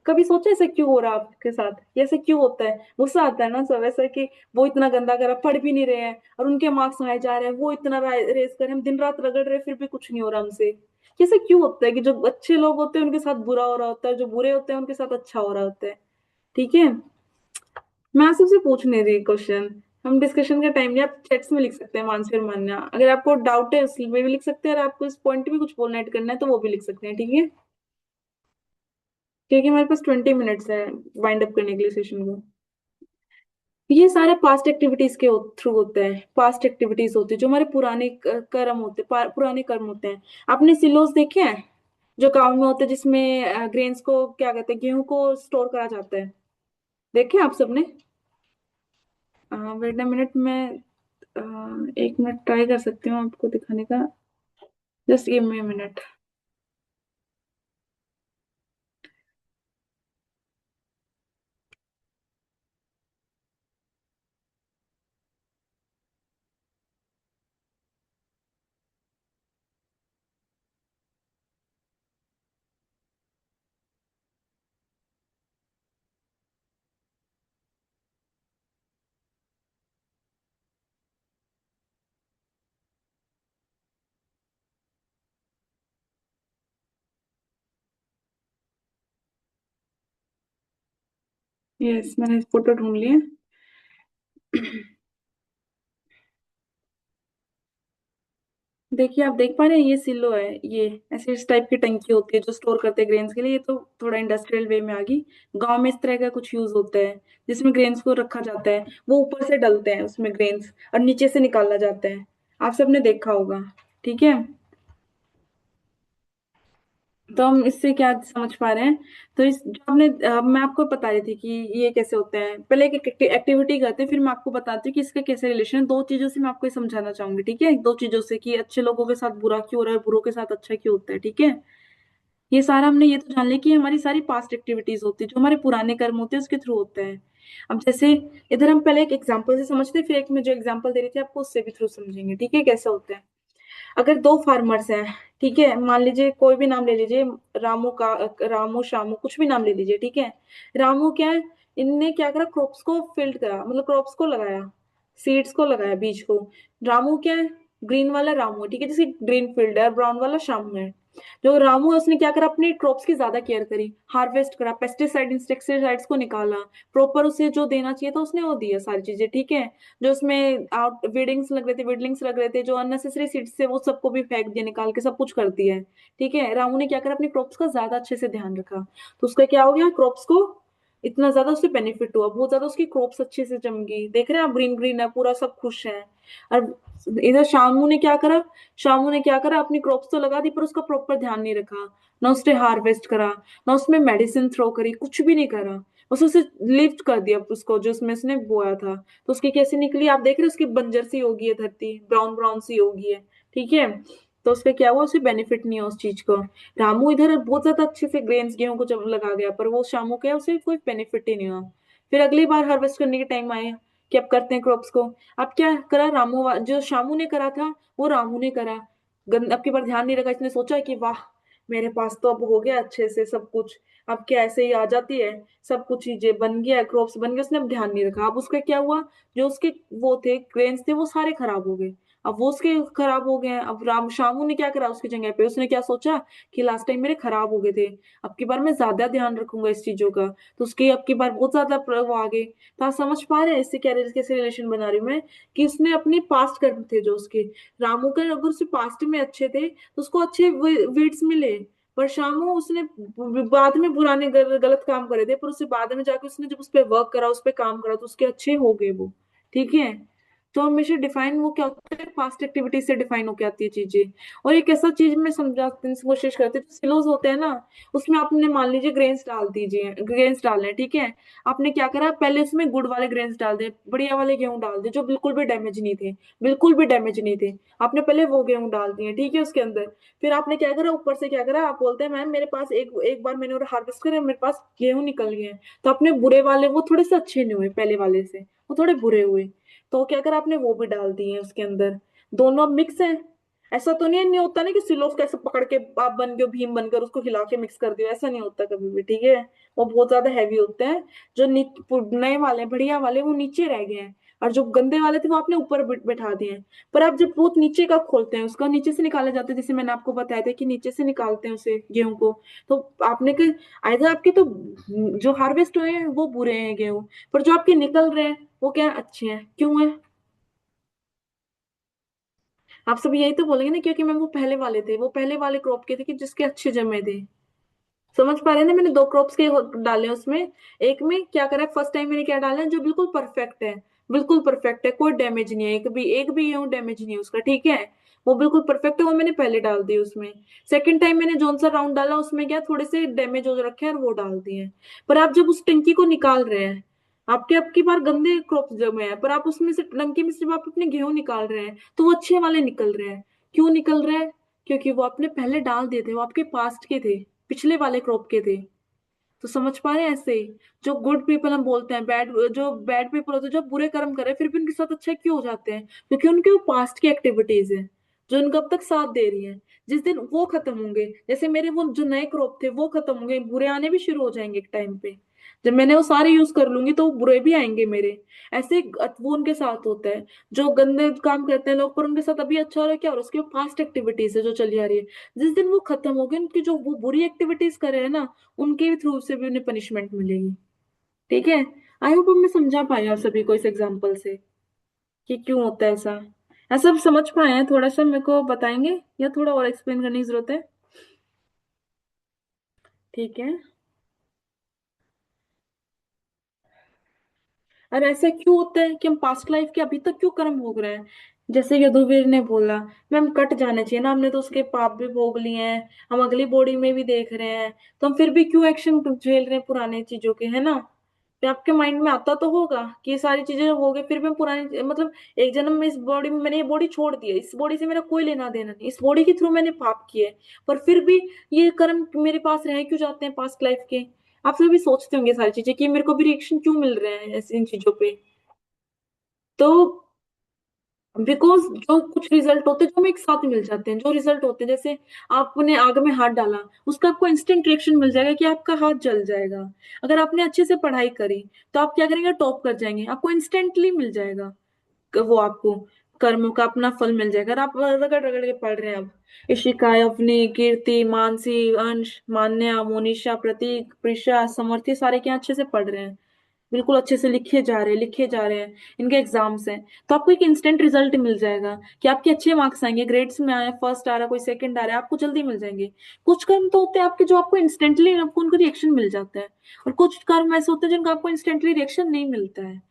कभी सोचा ऐसा क्यों हो रहा है आपके साथ, ये ऐसे क्यों होता है? गुस्सा आता है ना सब ऐसा कि वो इतना गंदा करा, पढ़ भी नहीं रहे हैं और उनके मार्क्स आए जा रहे हैं, वो इतना रेस कर रहे हैं, हम दिन रात रगड़ रहे हैं फिर भी कुछ नहीं हो रहा हमसे। ये ऐसा क्यों होता है कि जो अच्छे लोग होते हैं उनके साथ बुरा हो रहा होता है, जो बुरे होते हैं उनके साथ अच्छा हो रहा होता है? ठीक है, मैं आपसे से पूछ नहीं रही क्वेश्चन, हम डिस्कशन का टाइम नहीं, आप चैट्स में लिख सकते हैं आंसर मानना, अगर आपको डाउट है उसमें भी लिख सकते हैं, और आपको इस पॉइंट भी कुछ बोलना ऐड करना है तो वो भी लिख सकते हैं। ठीक है, क्योंकि हमारे पास 20 मिनट्स है वाइंड अप करने के लिए सेशन को। ये सारे पास्ट एक्टिविटीज के थ्रू होते हैं, पास्ट एक्टिविटीज होती है जो हमारे पुराने कर्म होते हैं, पुराने कर्म होते हैं। आपने सिलोस देखे हैं जो गाँव में होते हैं, जिसमें ग्रेन्स को क्या कहते हैं, गेहूं को स्टोर करा जाता है, देखे आप सबने? वेट अ मिनट, मैं 1 मिनट ट्राई कर सकती हूँ आपको दिखाने का, just give me minute. Yes, मैंने फोटो ढूंढ लिया। देखिए, आप देख पा रहे हैं, ये सिलो है। ये ऐसे इस टाइप की टंकी होती है जो स्टोर करते हैं ग्रेन्स के लिए। ये तो थोड़ा इंडस्ट्रियल वे में आ गई। गांव में इस तरह का कुछ यूज होता है जिसमें ग्रेन्स को रखा जाता है। वो ऊपर से डलते हैं उसमें ग्रेन्स, और नीचे से निकाला जाता है। आप सबने देखा होगा। ठीक है। तो हम इससे क्या समझ पा रहे हैं? तो इस जो आपने मैं आपको बता रही थी कि ये कैसे होते हैं। पहले एक एक्टिविटी करते हैं, फिर मैं आपको बताती हूँ कि इसका कैसे रिलेशन है। दो चीजों से मैं आपको ये समझाना चाहूंगी, ठीक है? दो चीजों से, कि अच्छे लोगों के साथ बुरा क्यों हो रहा है, बुरों के साथ अच्छा क्यों होता है। ठीक है। ये सारा हमने ये तो जान लिया कि हमारी सारी पास्ट एक्टिविटीज होती है, जो हमारे पुराने कर्म होते हैं उसके थ्रू होता है। अब जैसे इधर हम पहले एक एग्जांपल से समझते हैं, फिर एक मैं जो एग्जांपल दे रही थी आपको उससे भी थ्रू समझेंगे। ठीक है, कैसे होता है? अगर दो फार्मर्स हैं, ठीक है, मान लीजिए कोई भी नाम ले लीजिए, रामू का, रामू शामू, कुछ भी नाम ले लीजिए। ठीक है। रामू क्या है, इनने क्या करा, क्रॉप्स को फील्ड करा, मतलब क्रॉप्स को लगाया, सीड्स को लगाया, बीज को। रामू क्या है, ग्रीन वाला रामू है, ठीक है, जिसकी ग्रीन फील्ड है, और ब्राउन वाला शामू है। जो रामू है उसने क्या करा, अपनी क्रॉप्स की ज्यादा केयर करी, हार्वेस्ट करा, पेस्टिसाइड इंसेक्टिसाइड्स को निकाला, प्रॉपर उसे जो देना चाहिए था उसने वो दिया, सारी चीजें। ठीक है। जो उसमें आउट वीडिंग्स लग रहे थे, वीडलिंग्स लग रहे थे, जो अननेसेसरी सीड्स थे, वो सबको भी फेंक दिया, निकाल के सब कुछ कर दिया है। ठीक है। रामू ने क्या करा, अपनी क्रॉप्स का ज्यादा अच्छे से ध्यान रखा। तो उसका क्या हो गया, क्रॉप्स को इतना ज्यादा उससे बेनिफिट हुआ, बहुत ज्यादा उसकी क्रॉप्स अच्छे से जम गई। देख रहे हैं आप, ग्रीन ग्रीन है पूरा, सब खुश है। और इधर शामू ने क्या करा, शामू ने क्या करा, अपनी क्रॉप्स तो लगा दी पर उसका प्रॉपर ध्यान नहीं रखा। ना उसने हार्वेस्ट करा, ना उसमें मेडिसिन थ्रो करी, कुछ भी नहीं करा। बस उसे लिफ्ट कर दिया उसको, जो उसमें उसने बोया था। तो उसकी कैसी निकली, आप देख रहे हो, उसकी बंजर सी होगी है धरती, ब्राउन ब्राउन सी होगी है। ठीक है। तो उसका क्या हुआ, उसे बेनिफिट नहीं है उस चीज को। रामू इधर बहुत ज्यादा अच्छे से ग्रेन्स गेहूं को जब लगा गया, पर वो शामू क्या है, उसे कोई बेनिफिट ही नहीं हुआ। फिर अगली बार हार्वेस्ट करने के टाइम आए कि अब करते हैं क्रॉप्स को। अब क्या करा, जो शामू ने करा था वो रामू ने करा। अब की बार ध्यान नहीं रखा, इसने सोचा कि वाह, मेरे पास तो अब हो गया अच्छे से सब कुछ, अब क्या ऐसे ही आ जाती है, सब कुछ चीजें बन गया, क्रॉप्स बन गए, उसने अब ध्यान नहीं रखा। अब उसका क्या हुआ, जो उसके वो थे ग्रेन्स थे वो सारे खराब हो गए। अब वो उसके खराब हो गए हैं। अब राम शामू ने क्या करा, उसकी जगह पे उसने क्या सोचा कि लास्ट टाइम मेरे खराब हो गए थे, अब की बार मैं ज्यादा ध्यान रखूंगा इस चीजों का। तो उसके अब की बार बहुत ज्यादा वो आ गए। तो आप समझ पा रहे हैं इससे क्या, कैसे रिलेशन बना रही हूँ मैं, कि उसने अपने पास्ट कर्म थे जो उसके, रामू के अगर उसके पास्ट में अच्छे थे तो उसको अच्छे वीड्स मिले। पर शामू उसने बाद में पुराने गलत काम करे थे, पर उससे बाद में जाके उसने जब उस पर वर्क करा, उस पर काम करा, तो उसके अच्छे हो गए वो। ठीक है। तो हमेशा डिफाइन वो क्या होता है, पास्ट एक्टिविटी से डिफाइन होके आती है चीजें। और एक ऐसा चीज में समझाने की कोशिश करते हैं, जो सिलोज होते हैं ना, उसमें आपने मान लीजिए ग्रेन्स डाल दीजिए, ग्रेन्स डालने हैं, ठीक है। आपने क्या करा, पहले उसमें गुड़ वाले ग्रेन्स डाल दे, बढ़िया वाले गेहूं डाल दे, जो बिल्कुल भी डैमेज नहीं थे, बिल्कुल भी डैमेज नहीं थे। आपने पहले वो गेहूं डाल दिए, ठीक है, उसके अंदर। फिर आपने क्या करा, ऊपर से क्या करा, आप बोलते हैं मैम मेरे पास एक एक बार मैंने हार्वेस्ट करे, मेरे पास गेहूं निकल गए हैं। तो अपने बुरे वाले वो थोड़े से अच्छे नहीं हुए, पहले वाले से वो थोड़े बुरे हुए। तो क्या करा, आपने वो भी डाल दिए हैं उसके अंदर, दोनों मिक्स है। ऐसा तो नहीं होता ना कि सिलोफ कैसे पकड़ के आप बन गए भीम बनकर उसको हिला के मिक्स कर दियो, ऐसा नहीं होता कभी भी। ठीक है। वो बहुत ज्यादा हैवी होते हैं। जो नए वाले बढ़िया वाले वो नीचे रह गए हैं, और जो गंदे वाले थे वो आपने ऊपर बैठा दिए हैं। पर आप जब बहुत नीचे का खोलते हैं, उसका नीचे से निकाले जाते हैं, जैसे मैंने आपको बताया था कि नीचे से निकालते हैं उसे गेहूं को। तो आपने के आइधर आपके तो जो हार्वेस्ट हुए हैं वो बुरे हैं गेहूं, पर जो आपके निकल रहे हैं वो क्या अच्छे हैं, क्यों है? आप सब यही तो बोलेंगे ना, क्योंकि मैम वो पहले वाले थे, वो पहले वाले क्रॉप के थे कि जिसके अच्छे जमे थे। समझ पा रहे हैं ना, मैंने दो क्रॉप्स के डाले हैं उसमें। एक में क्या करा, फर्स्ट टाइम मैंने क्या डाला है, जो बिल्कुल परफेक्ट है, बिल्कुल परफेक्ट है, कोई डैमेज नहीं है, एक भी गेहूं डैमेज नहीं है उसका। ठीक है। वो बिल्कुल परफेक्ट है, वो मैंने पहले डाल दिए उसमें। सेकंड टाइम मैंने जोन सा राउंड डाला, उसमें क्या थोड़े से डैमेज हो रखे हैं और वो डाल दिए हैं। पर आप जब उस टंकी को निकाल रहे हैं, आपके आपकी बार गंदे क्रॉप जमे हैं, पर आप उसमें से टंकी में से जब आप अपने गेहूं निकाल रहे हैं तो वो अच्छे वाले निकल रहे हैं। क्यों निकल रहे हैं? क्योंकि वो आपने पहले डाल दिए थे, वो आपके पास्ट के थे, पिछले वाले क्रॉप के थे। तो समझ पा रहे हैं? ऐसे ही जो गुड पीपल हम बोलते हैं, जो बैड पीपल होते हैं, जो बुरे कर्म करे फिर भी उनके साथ अच्छे क्यों हो जाते हैं? क्योंकि उनके वो पास्ट की एक्टिविटीज है जो उनको अब तक साथ दे रही है। जिस दिन वो खत्म होंगे, जैसे मेरे वो जो नए क्रॉप थे वो खत्म होंगे, बुरे आने भी शुरू हो जाएंगे एक टाइम पे। जब मैंने वो सारे यूज कर लूंगी तो वो बुरे भी आएंगे मेरे। ऐसे वो उनके साथ होता है। जो गंदे काम करते हैं लोग, पर उनके साथ अभी अच्छा हो रहा है क्या, और उसकी पास्ट एक्टिविटीज है जो चली आ रही है। जिस दिन वो खत्म हो गई, उनकी जो वो बुरी एक्टिविटीज करे हैं ना, उनके थ्रू से भी उन्हें पनिशमेंट मिलेगी। ठीक है। आई होप मैं समझा पाई आप सभी को इस एग्जाम्पल से कि क्यों होता है ऐसा। ऐसा सब समझ पाए हैं? थोड़ा सा मेरे को बताएंगे या थोड़ा और एक्सप्लेन करने की जरूरत है? ठीक है। और ऐसा क्यों होता है कि हम पास्ट लाइफ के अभी तक क्यों कर्म भोग रहे हैं? जैसे यदुवीर ने बोला, मैम कट जाने चाहिए ना, हमने तो उसके पाप भी भोग लिए हैं, हम अगली बॉडी में भी देख रहे हैं, तो हम फिर भी क्यों एक्शन झेल रहे हैं पुराने चीजों के, है ना? तो आपके माइंड में आता तो होगा कि ये सारी चीजें हो गई, फिर भी हम पुरानी मतलब एक जन्म में इस बॉडी में मैंने ये बॉडी छोड़ दी है, इस बॉडी से मेरा कोई लेना देना नहीं, इस बॉडी के थ्रू मैंने पाप किए, पर फिर भी ये कर्म मेरे पास रह क्यों जाते हैं पास्ट लाइफ के? आप सभी सोचते होंगे सारी चीजें कि मेरे को भी रिएक्शन क्यों मिल रहे हैं ऐसे इन चीजों पे। तो बिकॉज जो कुछ रिजल्ट होते हैं जो हमें एक साथ मिल जाते हैं, जो रिजल्ट होते हैं जैसे आपने आग में हाथ डाला, उसका आपको इंस्टेंट रिएक्शन मिल जाएगा कि आपका हाथ जल जाएगा। अगर आपने अच्छे से पढ़ाई करी तो आप क्या करेंगे, टॉप कर जाएंगे, आपको इंस्टेंटली मिल जाएगा वो आपको कर्मों का अपना फल मिल जाएगा। अगर आप रगड़ रगड़ के पढ़ रहे हैं अब, इशिका, अवनी, कीर्ति, मानसी, अंश, मान्या, मोनिशा, प्रतीक, प्रिशा, समर्थी, सारे क्या अच्छे से पढ़ रहे हैं, बिल्कुल अच्छे से लिखे जा रहे हैं, इनके एग्जाम्स हैं, तो आपको एक इंस्टेंट रिजल्ट मिल जाएगा कि आपके अच्छे मार्क्स आएंगे, ग्रेड्स में आए, फर्स्ट आ रहा कोई सेकंड आ रहा है, आपको जल्दी मिल जाएंगे। कुछ कर्म तो होते हैं आपके जो आपको इंस्टेंटली आपको उनका रिएक्शन मिल जाता है, और कुछ कर्म ऐसे होते हैं जिनका आपको इंस्टेंटली रिएक्शन नहीं मिलता है।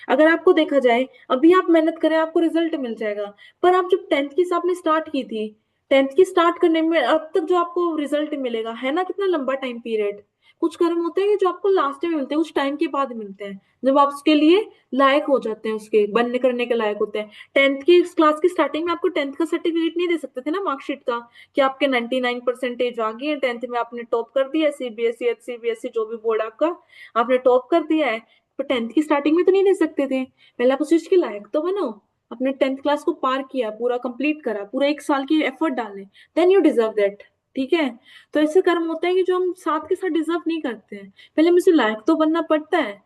अगर आपको देखा जाए, अभी आप मेहनत करें आपको रिजल्ट मिल जाएगा, पर आप जब टेंथ की आपने स्टार्ट की थी, टेंथ की स्टार्ट करने में अब तक जो आपको रिजल्ट मिलेगा है ना, कितना लंबा टाइम पीरियड। कुछ कर्म होते हैं जो आपको लास्ट में मिलते हैं, कुछ टाइम के बाद मिलते हैं, जब आप उसके लिए लायक हो जाते हैं, उसके बनने करने के लायक होते हैं। टेंथ की क्लास की स्टार्टिंग में आपको टेंथ का सर्टिफिकेट नहीं दे सकते थे ना, मार्कशीट का, कि आपके 99% आ गई है, टेंथ में आपने टॉप कर दिया है, सीबीएसई एचसीबीएसई जो भी बोर्ड आपका, आपने टॉप कर दिया है। तो टेंथ की स्टार्टिंग में तो नहीं दे सकते थे, पहले आप उस चीज के लायक तो बनो, अपने टेंथ क्लास को पार किया, पूरा कंप्लीट करा, पूरा एक साल की एफर्ट डाले, देन यू डिजर्व दैट। ठीक है। तो ऐसे कर्म होते हैं कि जो हम साथ के साथ डिजर्व नहीं करते हैं, पहले मुझे लायक तो बनना पड़ता है।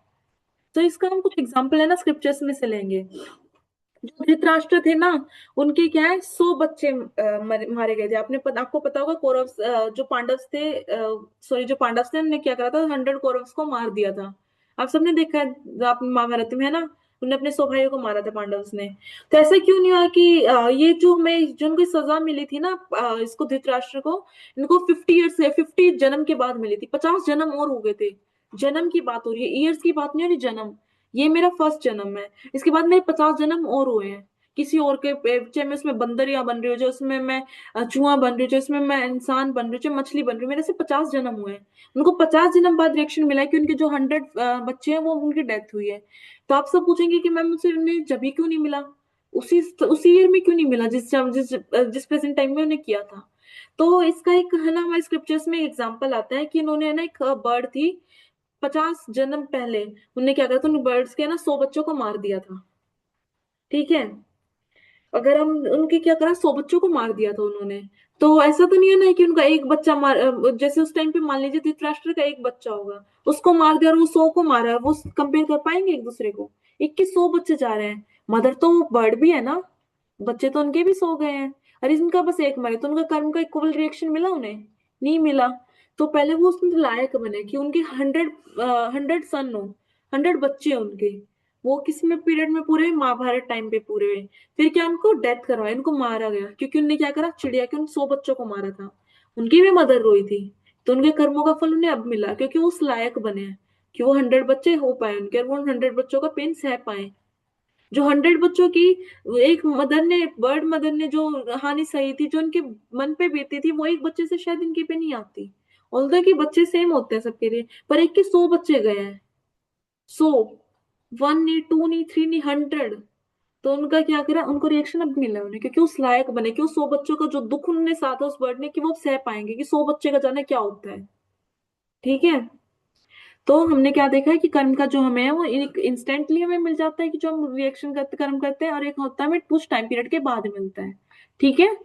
तो इसका हम कुछ एग्जाम्पल है ना स्क्रिप्चर्स में से लेंगे। जो धृतराष्ट्र थे ना, उनके क्या है 100 बच्चे मारे गए थे। आपको पता होगा कौरव जो पांडव थे, सॉरी जो पांडव थे उन्होंने क्या करा था, 100 कौरव्स को मार दिया था। आप सबने देखा है आप महाभारत में, है ना, उन्होंने अपने 100 भाइयों को मारा था पांडव्स ने। तो ऐसा क्यों नहीं हुआ कि ये जो हमें जो उनको सजा मिली थी ना, इसको धृतराष्ट्र को, इनको 50 ईयर्स से 50 जन्म के बाद मिली थी, 50 जन्म और हो गए थे। जन्म की बात हो रही है, ईयर्स की बात नहीं हो रही, जन्म। ये मेरा फर्स्ट जन्म है, इसके बाद मेरे 50 जन्म और हुए हैं किसी और के चाहे मैं उसमें बंदरिया बन रही हूँ, जो उसमें मैं चूहा बन रही हूँ, जो इसमें मैं इंसान बन रही हूँ, चाहे मछली बन रही हूँ, मेरे से 50 जन्म हुए हैं। उनको 50 जन्म बाद रिएक्शन मिला है कि उनके जो 100 बच्चे हैं वो उनकी डेथ हुई है। तो आप सब पूछेंगे कि मैम मुझे उन्हें जब क्यों नहीं मिला, उसी उसी ईयर में क्यों नहीं मिला जिस जिस जिस प्रेजेंट टाइम में उन्हें किया था। तो इसका एक है ना, हमारे स्क्रिप्चर्स में एग्जाम्पल आता है कि इन्होंने है ना, एक बर्ड थी, 50 जन्म पहले उनने क्या करा था, उन बर्ड्स के ना 100 बच्चों को मार दिया था। ठीक है। अगर हम उनके क्या करा, 100 बच्चों को मार दिया था उन्होंने। तो ऐसा तो नहीं है ना कि उनका एक बच्चा मार, जैसे उस टाइम पे मान लीजिए धृतराष्ट्र का एक बच्चा होगा, उसको मार दिया और वो 100 को मारा है, वो कंपेयर कर पाएंगे एक दूसरे को? एक के 100 बच्चे जा रहे हैं, मदर तो वो बर्ड भी है ना, बच्चे तो उनके भी 100 गए हैं। अरे इनका बस एक मरे, तो उनका कर्म का इक्वल रिएक्शन मिला उन्हें? नहीं मिला। तो पहले वो उसमें लायक बने कि उनके 100 सन हो, 100 बच्चे उनके, वो किस में पीरियड में पूरे हुए, महाभारत टाइम पे पूरे हुए। फिर क्या उनको डेथ करवाया, इनको मारा गया क्योंकि उनने क्या करा, चिड़िया के उन 100 बच्चों को मारा था, उनकी भी मदर रोई थी। तो उनके कर्मों का फल उन्हें अब मिला क्योंकि वो उस लायक बने हैं कि वो 100 बच्चे हो पाए उनके, और वो 100 बच्चों का पेन सह पाए। जो 100 बच्चों की एक मदर ने, बर्ड मदर ने जो हानि सही थी, जो उनके मन पे बीती थी, वो एक बच्चे से शायद इनके पे नहीं आती। ऑल्दो कि बच्चे सेम होते हैं सबके लिए, पर एक के 100 बच्चे गए हैं, 100, 1 नहीं, 2 नहीं, 3 नहीं, 100। तो उनका क्या करा, उनको रिएक्शन अब मिला उन्हें क्योंकि उस लायक बने कि उस 100 बच्चों का जो दुख उन्होंने साथा उस बर्ड ने, कि वो सह पाएंगे कि 100 बच्चे का जाना क्या होता है। ठीक है। तो हमने क्या देखा है कि कर्म का जो हमें है वो इंस्टेंटली हमें मिल जाता है कि जो हम रिएक्शन करते कर्म करते हैं, और एक होता है हमें कुछ टाइम पीरियड के बाद मिलता है। ठीक है।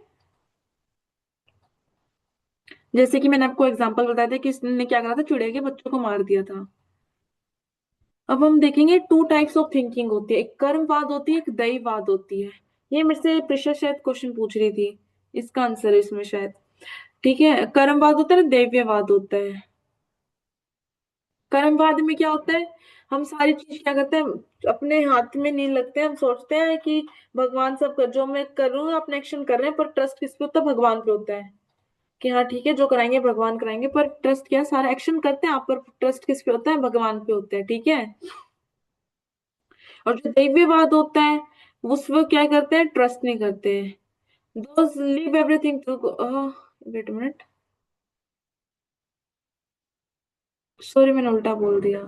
जैसे कि मैंने आपको एग्जांपल बताया था कि इसने क्या करा था, चिड़िया के बच्चों को मार दिया था। अब हम देखेंगे 2 टाइप्स ऑफ थिंकिंग होती है, एक कर्मवाद होती है, एक दैववाद होती है। ये मेरे से प्रिशा शायद क्वेश्चन पूछ रही थी, इसका आंसर है इसमें शायद। ठीक है। कर्मवाद होता है, दैव्यवाद होता है। कर्मवाद में क्या होता है, हम सारी चीज क्या करते हैं अपने हाथ में नहीं लगते हैं, हम सोचते हैं कि भगवान सब कर, जो मैं कर रही हूँ अपने एक्शन कर रहे हैं, पर ट्रस्ट किस पे होता है? भगवान पे होता है कि हाँ ठीक है जो कराएंगे भगवान कराएंगे, पर ट्रस्ट क्या, सारा एक्शन करते हैं आप, पर ट्रस्ट किस पे होता है? भगवान पे होता है, ठीक है। और जो दैव्यवाद होता है उस वो क्या करते हैं? ट्रस्ट नहीं करते हैं। Those leave everything to, wait minute, sorry मैंने उल्टा बोल दिया।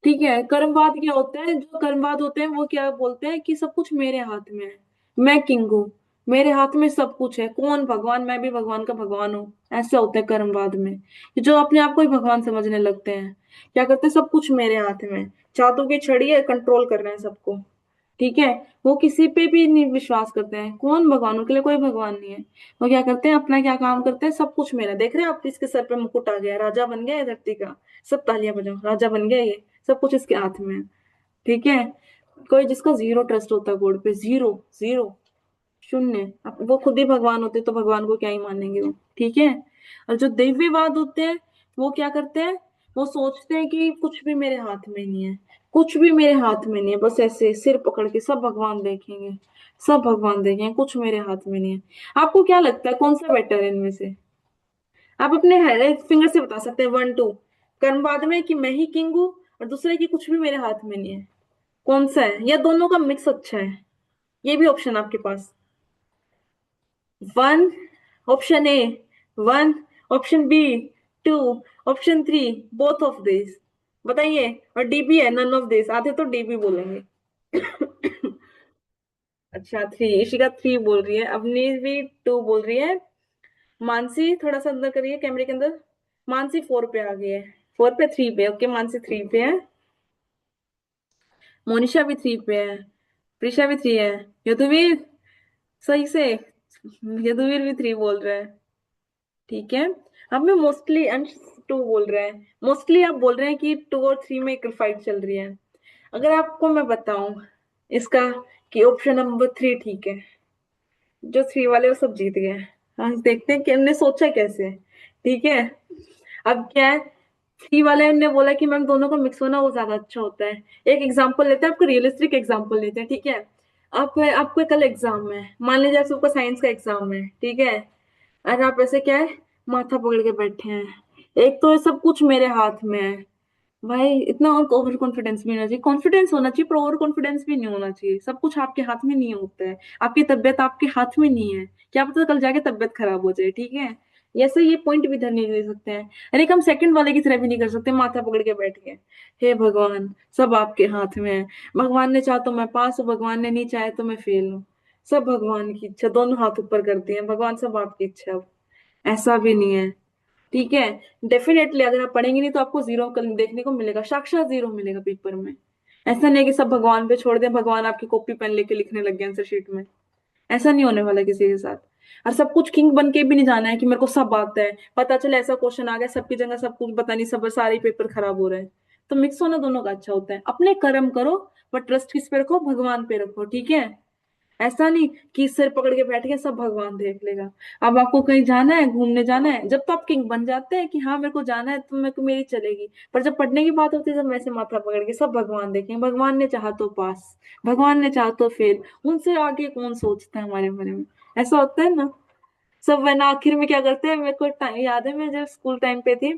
ठीक है, कर्मवाद क्या होता है? जो कर्मवाद होते हैं वो क्या बोलते हैं कि सब कुछ मेरे हाथ में है, मैं किंग हूँ, मेरे हाथ में सब कुछ है, कौन भगवान? मैं भी भगवान का भगवान हूँ। ऐसा होता है कर्मवाद में, जो अपने आप को ही भगवान समझने लगते हैं। क्या करते हैं? सब कुछ मेरे हाथ में है, चादों की छड़ी है, कंट्रोल कर रहे हैं सबको, ठीक है। वो किसी पे भी नहीं विश्वास करते हैं, कौन भगवान? उनके लिए कोई भगवान नहीं है। वो क्या करते हैं? अपना क्या काम करते हैं? सब कुछ मेरा, देख रहे हैं आप, इसके सर पे मुकुट आ गया, राजा बन गया है धरती का, सब तालियां बजाओ, राजा बन गया ये, सब कुछ इसके हाथ में है, ठीक है। कोई जिसका जीरो ट्रस्ट होता है गॉड पे, जीरो, जीरो, शून्य, वो खुद ही भगवान होते तो भगवान को क्या ही मानेंगे वो, ठीक है। और जो दैव्यवाद होते हैं वो क्या करते हैं? वो सोचते हैं कि कुछ भी मेरे हाथ में नहीं है, कुछ भी मेरे हाथ में नहीं है, बस ऐसे सिर पकड़ के सब भगवान देखेंगे, सब भगवान देखेंगे, कुछ मेरे हाथ में नहीं है। आपको क्या लगता है कौन सा बेटर है इनमें से? आप अपने फिंगर से बता सकते हैं, 1 2। कर्मवाद में कि मैं ही किंग हूँ, और दूसरे की कुछ भी मेरे हाथ में नहीं है, कौन सा है? या दोनों का मिक्स अच्छा है? ये भी ऑप्शन आपके पास, 1 option A, 1 option B, 2 option 3, both of this, बताइए। और डी भी है, नन ऑफ दिस, आधे तो डी भी बोलेंगे। अच्छा 3, इशिका 3 बोल रही है, अवनी भी 2 बोल रही है, मानसी थोड़ा सा अंदर करिए कैमरे के अंदर, मानसी 4 पे आ गई है, 4 पे 3 पे, ओके मानसी 3 पे है, मोनिशा भी 3 पे है, प्रिशा भी 3 है, यदुवीर सही से, यदुवीर भी 3 बोल रहा है, ठीक है। अब मैं मोस्टली अंश 2 बोल रहे हैं, मोस्टली आप बोल रहे हैं कि 2 और 3 में एक फाइट चल रही है। अगर आपको मैं बताऊं इसका कि ऑप्शन नंबर 3 ठीक है, जो 3 वाले वो सब जीत गए। हाँ देखते हैं कि हमने सोचा कैसे, ठीक है। अब क्या है, 3 वाले ने बोला कि मैम दोनों का मिक्स होना वो ज्यादा अच्छा होता है। एक एग्जांपल लेते हैं, आपको रियलिस्टिक एग्जांपल लेते हैं, ठीक है। आप आपको कल एग्जाम है, मान लीजिए आप सबका साइंस का एग्जाम है, ठीक है। और आप ऐसे क्या है, माथा पकड़ के बैठे हैं, एक तो ये सब कुछ मेरे हाथ में है, भाई इतना और ओवर कॉन्फिडेंस भी होना चाहिए, कॉन्फिडेंस होना चाहिए पर ओवर कॉन्फिडेंस भी नहीं होना चाहिए। सब कुछ आपके हाथ में नहीं होता है, आपकी तबीयत आपके हाथ में नहीं है, क्या पता कल जाके तबीयत खराब हो जाए, ठीक है। ऐसे ये पॉइंट भी इधर नहीं ले सकते हैं, अरे हम सेकंड वाले की तरह भी नहीं कर सकते, माथा पकड़ के बैठ गए, हे भगवान सब आपके हाथ में है, भगवान ने चाहा तो मैं पास हूँ, भगवान ने नहीं चाहे तो मैं फेल हूँ, सब भगवान की इच्छा, दोनों हाथ ऊपर कर दिए भगवान, सब आपकी इच्छा। अब ऐसा भी नहीं है, ठीक है। डेफिनेटली अगर आप पढ़ेंगे नहीं तो आपको जीरो देखने को मिलेगा, साक्षात जीरो मिलेगा पेपर में। ऐसा नहीं है कि सब भगवान पे छोड़ दें, भगवान आपकी कॉपी पेन लेके लिखने लग गए आंसर शीट में, ऐसा नहीं होने वाला किसी के साथ। और सब कुछ किंग बन के भी नहीं जाना है कि मेरे को सब आता है, पता चले ऐसा क्वेश्चन आ गया सबकी जगह सब कुछ पता नहीं, सब सारे पेपर खराब हो रहे हैं। तो मिक्स होना दोनों का अच्छा होता है, अपने कर्म करो पर ट्रस्ट किस पे रखो? भगवान पे रखो, ठीक है। ऐसा नहीं कि सिर पकड़ के बैठ के सब भगवान देख लेगा। अब आपको कहीं जाना है, घूमने जाना है, जब तो आप किंग बन जाते हैं कि हाँ मेरे को जाना है तो मेरे को मेरी चलेगी, पर जब पढ़ने की बात होती है जब वैसे माथा पकड़ के सब भगवान देखेंगे, भगवान ने चाहा तो पास, भगवान ने चाहा तो फेल, उनसे आगे कौन सोचता है हमारे बारे में? ऐसा होता है ना। सब वरना आखिर में क्या करते हैं, मेरे को याद है मैं जब स्कूल टाइम पे थी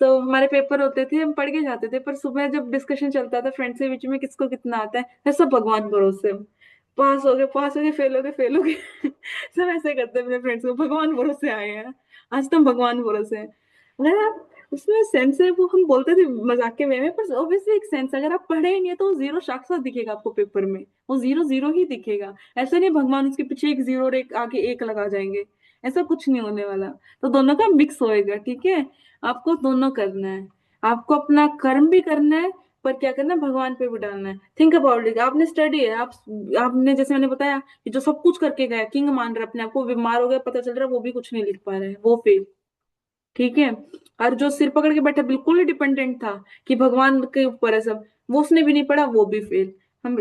तो हमारे पेपर होते थे, हम पढ़ के जाते थे, पर सुबह जब डिस्कशन चलता था फ्रेंड्स के बीच में किसको कितना आता है, सब भगवान भरोसे, पास हो गए पास हो गए, फेल हो गए फेल हो गए। सब ऐसे करते हैं अपने फ्रेंड्स को, भगवान भरोसे आए हैं, आज तुम भगवान भरोसे हैं। अगर आप उसमें सेंस है, वो हम बोलते थे मजाक के वे में, पर ऑब्वियसली एक सेंस, अगर आप पढ़े ही नहीं है तो जीरो साक्षात दिखेगा आपको पेपर में, वो जीरो जीरो ही दिखेगा। ऐसा नहीं भगवान उसके पीछे एक जीरो और एक आगे एक लगा जाएंगे, ऐसा कुछ नहीं होने वाला। तो दोनों का मिक्स होएगा, ठीक है। आपको दोनों करना है, आपको अपना कर्म भी करना है, पर क्या करना है, भगवान पे भी डालना है। थिंक अबाउट इट, आपने स्टडी है, आप आपने जैसे मैंने बताया कि जो सब कुछ करके गया, किंग मान रहा है अपने आप को, बीमार हो गया पता चल रहा है वो भी कुछ नहीं लिख पा रहा है, वो फेल, ठीक है। और जो सिर पकड़ के बैठा बिल्कुल ही डिपेंडेंट था कि भगवान के ऊपर है सब, वो उसने भी नहीं पढ़ा वो भी फेल। हम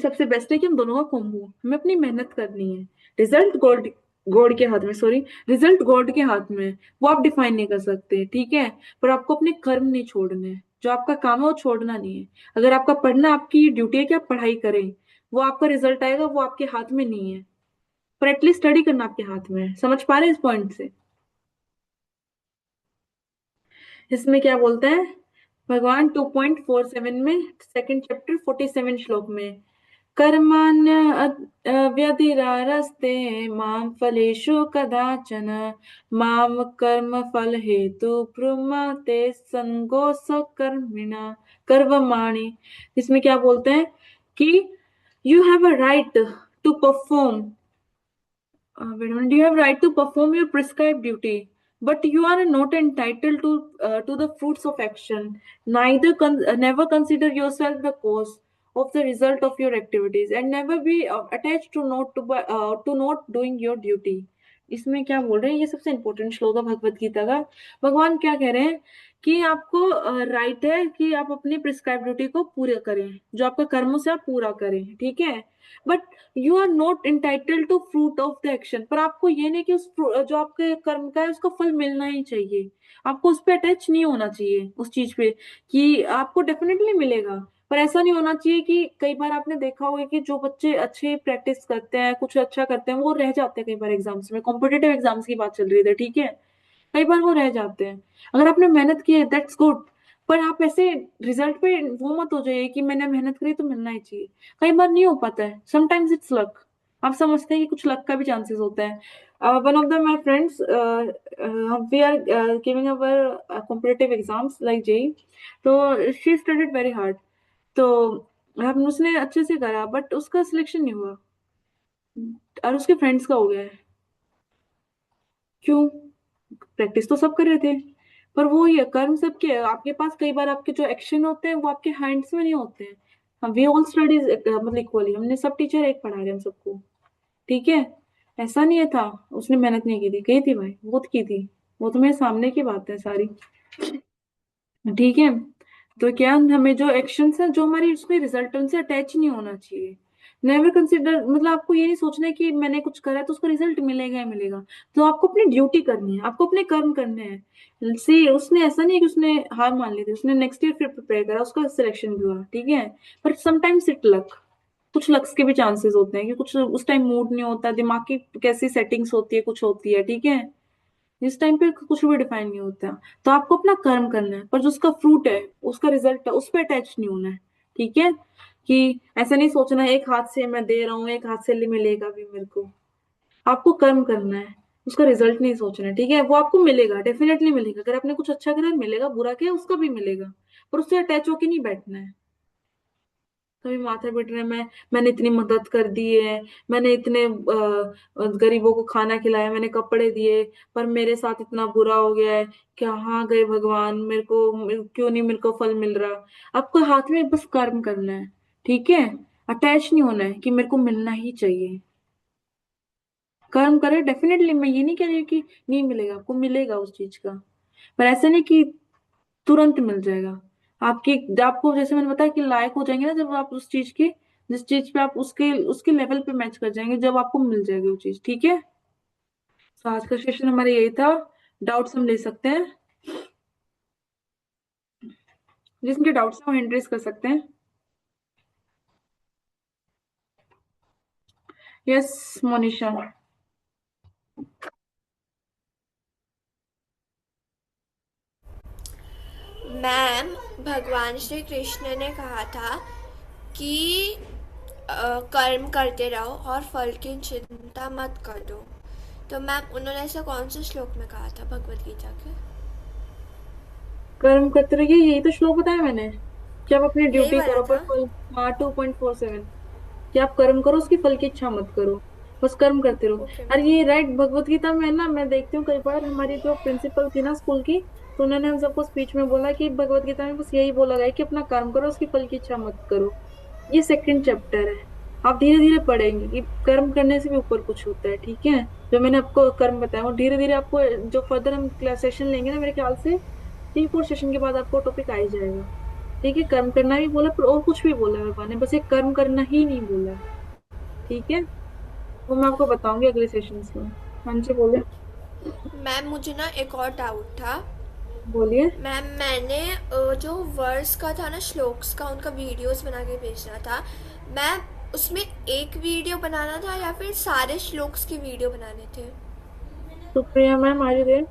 सबसे बेस्ट है कि हम दोनों का कॉम्बो, हमें अपनी मेहनत करनी है, रिजल्ट गॉड गॉड के हाथ में, सॉरी रिजल्ट गॉड के हाथ में है, वो आप डिफाइन नहीं कर सकते, ठीक है। पर आपको अपने कर्म नहीं छोड़ने हैं, जो आपका काम है वो छोड़ना नहीं है। अगर आपका पढ़ना आपकी ड्यूटी है कि आप पढ़ाई करें, वो आपका रिजल्ट आएगा वो आपके हाथ में नहीं है, पर एटलीस्ट स्टडी करना आपके हाथ में है। समझ पा रहे हैं इस पॉइंट से? इसमें क्या बोलते हैं भगवान 2.47 में, सेकंड चैप्टर 47 श्लोक में, कर्माण्य व्यतिरारस्ते मां फलेषु कदाचन मां कर्म फल हेतु प्रमते संगोऽस कर्मिणा कर्ममाणि। इसमें क्या बोलते हैं कि you have a right to perform wait a minute. You have right to perform your prescribed duty, but you are not entitled to the fruits of action. Never consider yourself the cause of the result of your activities, and never be attached to not doing your duty. इसमें क्या बोल रहे हैं, ये सबसे important श्लोक है भगवत गीता का। भगवान क्या कह रहे हैं कि आपको राइट है कि आप अपनी प्रिस्क्राइब ड्यूटी को पूरा करें, जो आपका कर्मों से आप पूरा करें, ठीक है, but you are not entitled to fruit of the action. पर आपको ये नहीं कि जो आपके कर्म का है उसका फल मिलना ही चाहिए, आपको उस पर अटैच नहीं होना चाहिए उस चीज पे, कि आपको डेफिनेटली मिलेगा। पर ऐसा नहीं होना चाहिए कि कई बार आपने देखा होगा कि जो बच्चे अच्छे प्रैक्टिस करते हैं, कुछ अच्छा करते हैं, वो रह जाते हैं कई बार एग्जाम्स में। कॉम्पिटेटिव एग्जाम्स की बात चल रही थी, ठीक है, कई बार वो रह जाते हैं। अगर आपने मेहनत की है दैट्स गुड, पर आप ऐसे रिजल्ट पे वो मत हो जाइए कि मैंने मेहनत करी तो मिलना ही चाहिए। कई बार नहीं हो पाता है, समटाइम्स इट्स लक। आप समझते हैं कि कुछ लक का भी चांसेस होता है। One of the my friends, we are giving our competitive exams like JEE, तो शी स्टडीड वेरी हार्ड, तो हम उसने अच्छे से करा बट उसका सिलेक्शन नहीं हुआ, और उसके फ्रेंड्स का हो गया है। क्यों? प्रैक्टिस तो सब कर रहे थे, पर वो ये कर्म सबके है। आपके पास कई बार आपके जो एक्शन होते हैं वो आपके हैंड्स में नहीं होते हैं। हम वी ऑल स्टडीज मतलब इक्वली, हमने सब टीचर एक पढ़ा रहे हैं हम सबको, ठीक है। ऐसा नहीं है था उसने मेहनत नहीं की थी भाई, बहुत की थी, वो तो मेरे सामने की बात है सारी, ठीक है। तो क्या हमें जो एक्शन है, जो हमारी उसमें रिजल्ट, उनसे अटैच नहीं होना चाहिए। नेवर कंसिडर, मतलब आपको ये नहीं सोचना है कि मैंने कुछ करा है तो उसका रिजल्ट मिलेगा ही मिलेगा। तो आपको अपनी ड्यूटी करनी है, आपको अपने कर्म करने हैं। सी उसने ऐसा नहीं है कि उसने हार मान ली थी, उसने नेक्स्ट ईयर फिर प्रिपेयर करा, उसका सिलेक्शन भी हुआ, ठीक है। पर समटाइम्स इट लक, कुछ लक्स के भी चांसेस होते हैं कि कुछ उस टाइम मूड नहीं होता, दिमाग की कैसी सेटिंग्स होती है, कुछ होती है, ठीक है। इस टाइम पे कुछ भी डिफाइन नहीं होता। तो आपको अपना कर्म करना है, पर जो उसका फ्रूट है, उसका रिजल्ट है, उस पर अटैच नहीं होना है, ठीक है। कि ऐसा नहीं सोचना है एक हाथ से मैं दे रहा हूँ, एक हाथ से मिलेगा भी मेरे को। आपको कर्म करना है, उसका रिजल्ट नहीं सोचना है, ठीक है। वो आपको मिलेगा, डेफिनेटली मिलेगा। अगर आपने कुछ अच्छा करा मिलेगा, बुरा किया उसका भी मिलेगा, पर उससे अटैच होके नहीं बैठना है। कभी माथा पीट रहे, मैंने इतनी मदद कर दी है, मैंने इतने गरीबों को खाना खिलाया, मैंने कपड़े दिए, पर मेरे साथ इतना बुरा हो गया है, कहाँ गए भगवान, क्यों नहीं मेरे को फल मिल रहा। आपको हाथ में बस कर्म करना है, ठीक है। अटैच नहीं होना है कि मेरे को मिलना ही चाहिए। कर्म करे डेफिनेटली, मैं ये नहीं कह रही कि नहीं मिलेगा, आपको मिलेगा उस चीज का, पर ऐसा नहीं कि तुरंत मिल जाएगा। आपको जैसे मैंने बताया कि लायक हो जाएंगे ना जब आप उस चीज के, जिस चीज पे आप उसके उसके लेवल पे मैच कर जाएंगे, जब आपको मिल जाएगी वो चीज, ठीक है। तो आज का सेशन हमारा यही था। डाउट्स हम ले सकते हैं, जिसके डाउट्स हैं वो हैंड रेज कर सकते हैं। यस मोनिशा। मैम, भगवान श्री कृष्ण ने कहा था कि कर्म करते रहो और फल की चिंता मत करो। तो मैम उन्होंने ऐसा कौन से श्लोक में कहा था भगवत गीता के? कर्म करते रहिए, यही तो श्लोक बताया मैंने कि आप अपनी यही ड्यूटी वाला करो, पर था? फल। हाँ 2.47, कि आप कर्म करो, उसकी फल की इच्छा मत करो, बस कर्म करते रहो। ओके और मैम। ये राइट भगवत गीता में ना, मैं देखती हूँ कई बार हमारी जो प्रिंसिपल थी ना स्कूल की, तो उन्होंने हम सबको स्पीच में बोला कि भगवत गीता में बस यही बोला गया है कि अपना कर्म करो, उसकी फल की इच्छा मत करो। ये सेकंड चैप्टर है, आप धीरे धीरे पढ़ेंगे कि कर्म करने से भी ऊपर कुछ होता है, ठीक है। जो मैंने आपको कर्म बताया वो धीरे धीरे आपको, जो फर्दर हम क्लास सेशन लेंगे ना, मेरे ख्याल से 3-4 सेशन के बाद आपको टॉपिक आ ही जाएगा, ठीक है। कर्म करना भी बोला, पर और कुछ भी बोला है भगवान ने, बस एक कर्म करना ही नहीं बोला है, ठीक है। वो मैं आपको बताऊंगी अगले सेशंस में। हाँ जी बोले। मैम मुझे ना एक और डाउट था बोलिए। मैम मैंने जो वर्ड्स का था ना, श्लोक्स का, उनका वीडियोस बना के भेजना था मैम। उसमें एक वीडियो बनाना था या फिर सारे श्लोक्स के वीडियो बनाने थे? सुप्रिया मैम आज देर।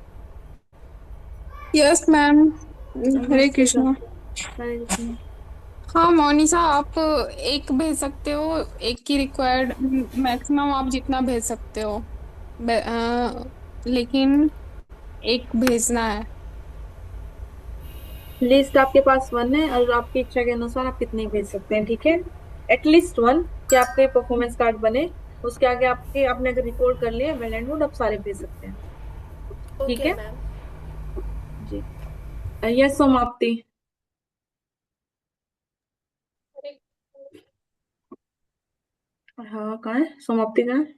Yes ma'am. Hare message Krishna. Hare Krishna. हाँ मोनिसा, आप एक भेज सकते हो, एक की रिक्वायर्ड, मैक्सिमम आप जितना भेज सकते हो। लेकिन एक भेजना है। लिस्ट आपके पास 1 है और आपकी इच्छा के अनुसार आप कितने भेज सकते हैं, ठीक है। एटलीस्ट 1 कि आपके परफॉर्मेंस कार्ड बने। उसके आगे आपके आपने अगर रिकॉर्ड कर लिया वेल एंड गुड, आप सारे भेज सकते हैं, ठीक ओके है मैम। जी। यस सोमाप्ति। हाँ कहाँ है सोमाप्ति, कहाँ है?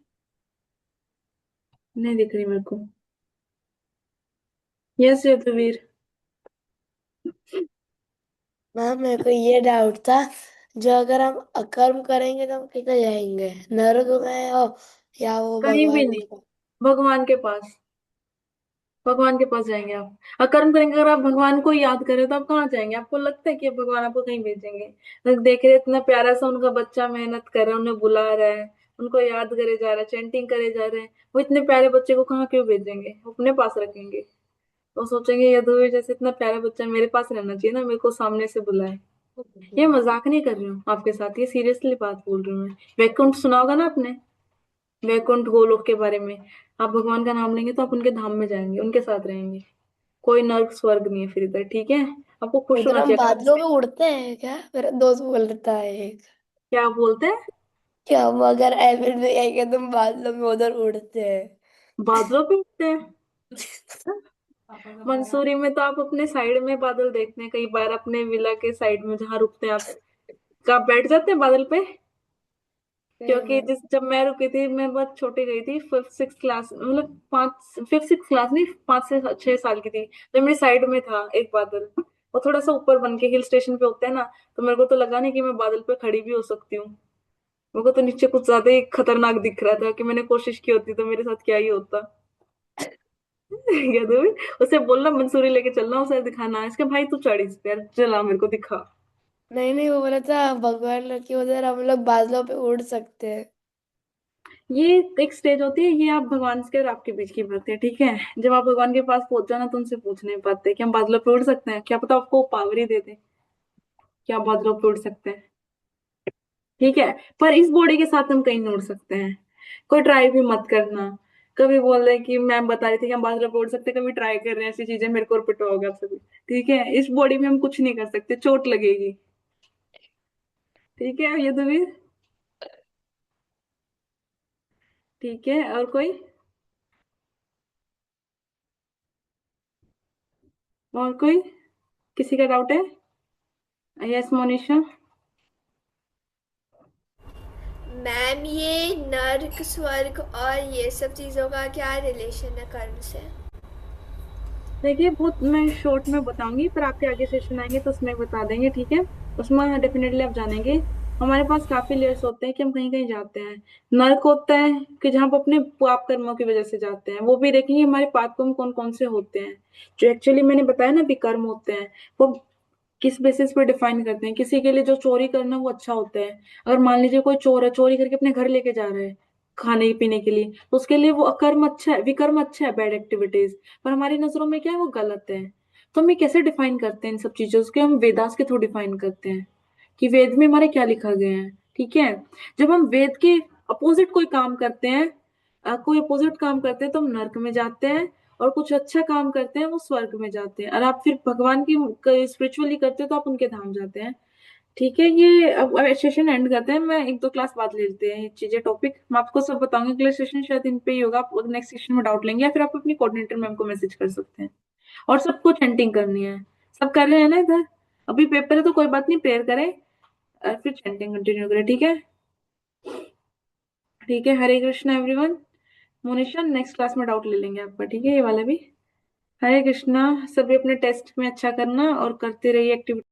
नहीं दिख रही मेरे को। यस यदुवीर। मैम मेरे को ये डाउट था, जो अगर हम अकर्म करेंगे तो हम किधर जाएंगे, नरक में या वो कहीं भी भगवान नहीं, के पास? भगवान के पास। भगवान के पास जाएंगे आप। अकर्म करेंगे, अगर आप भगवान को याद करें तो आप कहाँ जाएंगे? आपको लगता है कि भगवान आपको कहीं भेजेंगे? लोग देख रहे इतना प्यारा सा उनका बच्चा मेहनत कर रहा है, उन्हें बुला रहा है, उनको याद करे जा रहा है, चैंटिंग करे जा रहे हैं, वो इतने प्यारे बच्चे को कहाँ क्यों भेजेंगे? वो अपने पास रखेंगे। तो सोचेंगे यदुवीर जैसे इतना प्यारा बच्चा मेरे पास रहना चाहिए ना, मेरे को सामने से बुलाए। ये मजाक नहीं कर रही हूँ आपके साथ, ये सीरियसली बात बोल रही हूँ मैं। वैकुंठ सुना होगा ना आपने, वैकुंठ गोलोक के बारे में। आप भगवान का नाम लेंगे तो आप उनके धाम में जाएंगे, उनके साथ रहेंगे। कोई नर्क स्वर्ग नहीं है फिर इधर, ठीक है। आपको खुश उधर होना हम चाहिए अगर बादलों में उड़ते हैं क्या? मेरा दोस्त बोलता है एक, क्या बोलते हैं? कि हम अगर एवरेज में आएंगे तो हम बादलों में उधर उड़ते हैं। बादलों पे उठते हैं? मंसूरी में तो आप अपने साइड में बादल देखते हैं, कई बार अपने विला के साइड में जहाँ रुकते हैं आप, क्या आप बैठ जाते हैं बादल पे? क्योंकि जिस जब मैं रुकी थी, मैं बहुत छोटी गई थी, 5th 6th क्लास, मतलब 5 5th 6th क्लास नहीं, 5 से 6 साल की थी। जब मेरी साइड में था एक बादल, वो थोड़ा सा ऊपर बन के हिल स्टेशन पे होता है ना, तो मेरे को तो लगा नहीं कि मैं बादल पे खड़ी भी हो सकती हूँ। मेरे को तो नीचे कुछ ज्यादा ही खतरनाक दिख रहा था, कि मैंने कोशिश की होती तो मेरे साथ क्या ही होता। क्या तो उसे बोलना मंसूरी लेके चलना, उसे दिखाना इसके भाई तू चढ़ इस पे यार, चला मेरे को दिखा। नहीं नहीं, वो बोला था भगवान की उधर हम लोग बादलों पे उड़ सकते हैं। ये एक स्टेज होती है, ये आप भगवान के और आपके बीच की बात है, ठीक है। जब आप भगवान के पास पहुंच जाना तो उनसे पूछ नहीं पाते कि हम बादलों पे उड़ सकते हैं, क्या पता आपको पावर ही दे दे कि आप बादलों पे उड़ सकते हैं, ठीक है। पर इस बॉडी के साथ हम कहीं नहीं उड़ सकते हैं। कोई ट्राई भी मत करना। कभी बोल रहे कि मैम बता रही थी कि हम बादलों पे उड़ सकते हैं, कभी ट्राई कर रहे हैं ऐसी चीजें, मेरे को और पिटवाओगे आप सभी, ठीक है। इस बॉडी में हम कुछ नहीं कर सकते, चोट लगेगी, ठीक है ये तो भी, ठीक है। और कोई, और कोई, किसी का डाउट है? यस मोनिशा। मैम ये नर्क स्वर्ग और ये सब चीज़ों का क्या रिलेशन है कर्म से? देखिए बहुत मैं शॉर्ट में बताऊंगी, पर आपके आगे सेशन आएंगे तो उसमें बता देंगे, ठीक है। उसमें डेफिनेटली आप जानेंगे। हमारे पास काफी लेयर्स होते हैं कि हम कहीं कहीं जाते हैं। नर्क होता है कि जहाँ हम अपने पाप कर्मों की वजह से जाते हैं, वो भी देखेंगे हमारे पाप कर्म कौन कौन से होते हैं। जो एक्चुअली मैंने बताया ना विकर्म होते हैं, वो किस बेसिस पे डिफाइन करते हैं। किसी के लिए जो चोरी करना वो अच्छा होता है। अगर मान लीजिए कोई चोर है, चोरी करके अपने घर लेके जा रहा है खाने पीने के लिए, तो उसके लिए वो अकर्म अच्छा है, विकर्म अच्छा है, बैड एक्टिविटीज। पर हमारी नजरों में क्या है, वो गलत है। तो हम ये कैसे डिफाइन करते हैं इन सब चीजों के? हम वेदास के थ्रू डिफाइन करते हैं कि वेद में हमारे क्या लिखा गया है, ठीक है। जब हम वेद के अपोजिट कोई काम करते हैं, कोई अपोजिट काम करते हैं तो हम नर्क में जाते हैं, और कुछ अच्छा काम करते हैं वो स्वर्ग में जाते हैं। और आप फिर भगवान की स्पिरिचुअली करते हैं तो आप उनके धाम जाते हैं, ठीक है। ये अब सेशन एंड करते हैं, मैं 1 2 क्लास बाद ले लेते हैं ये चीजें, टॉपिक मैं आपको सब बताऊंगी। अगले सेशन शायद इन पे ही होगा, आप नेक्स्ट सेशन में डाउट लेंगे, या फिर आप अपनी कोऑर्डिनेटर मैम को मैसेज कर सकते हैं। और सबको चैंटिंग करनी है, सब कर रहे हैं ना इधर? अभी पेपर है तो कोई बात नहीं, प्रेयर करें और फिर चैंटिंग कंटिन्यू करें, ठीक है। ठीक है, Hare Krishna everyone. Monisha next class में डाउट ले लेंगे आपका, ठीक है, ये वाला भी। हरे कृष्णा। सभी अपने टेस्ट में अच्छा करना और करते रहिए एक्टिविटी।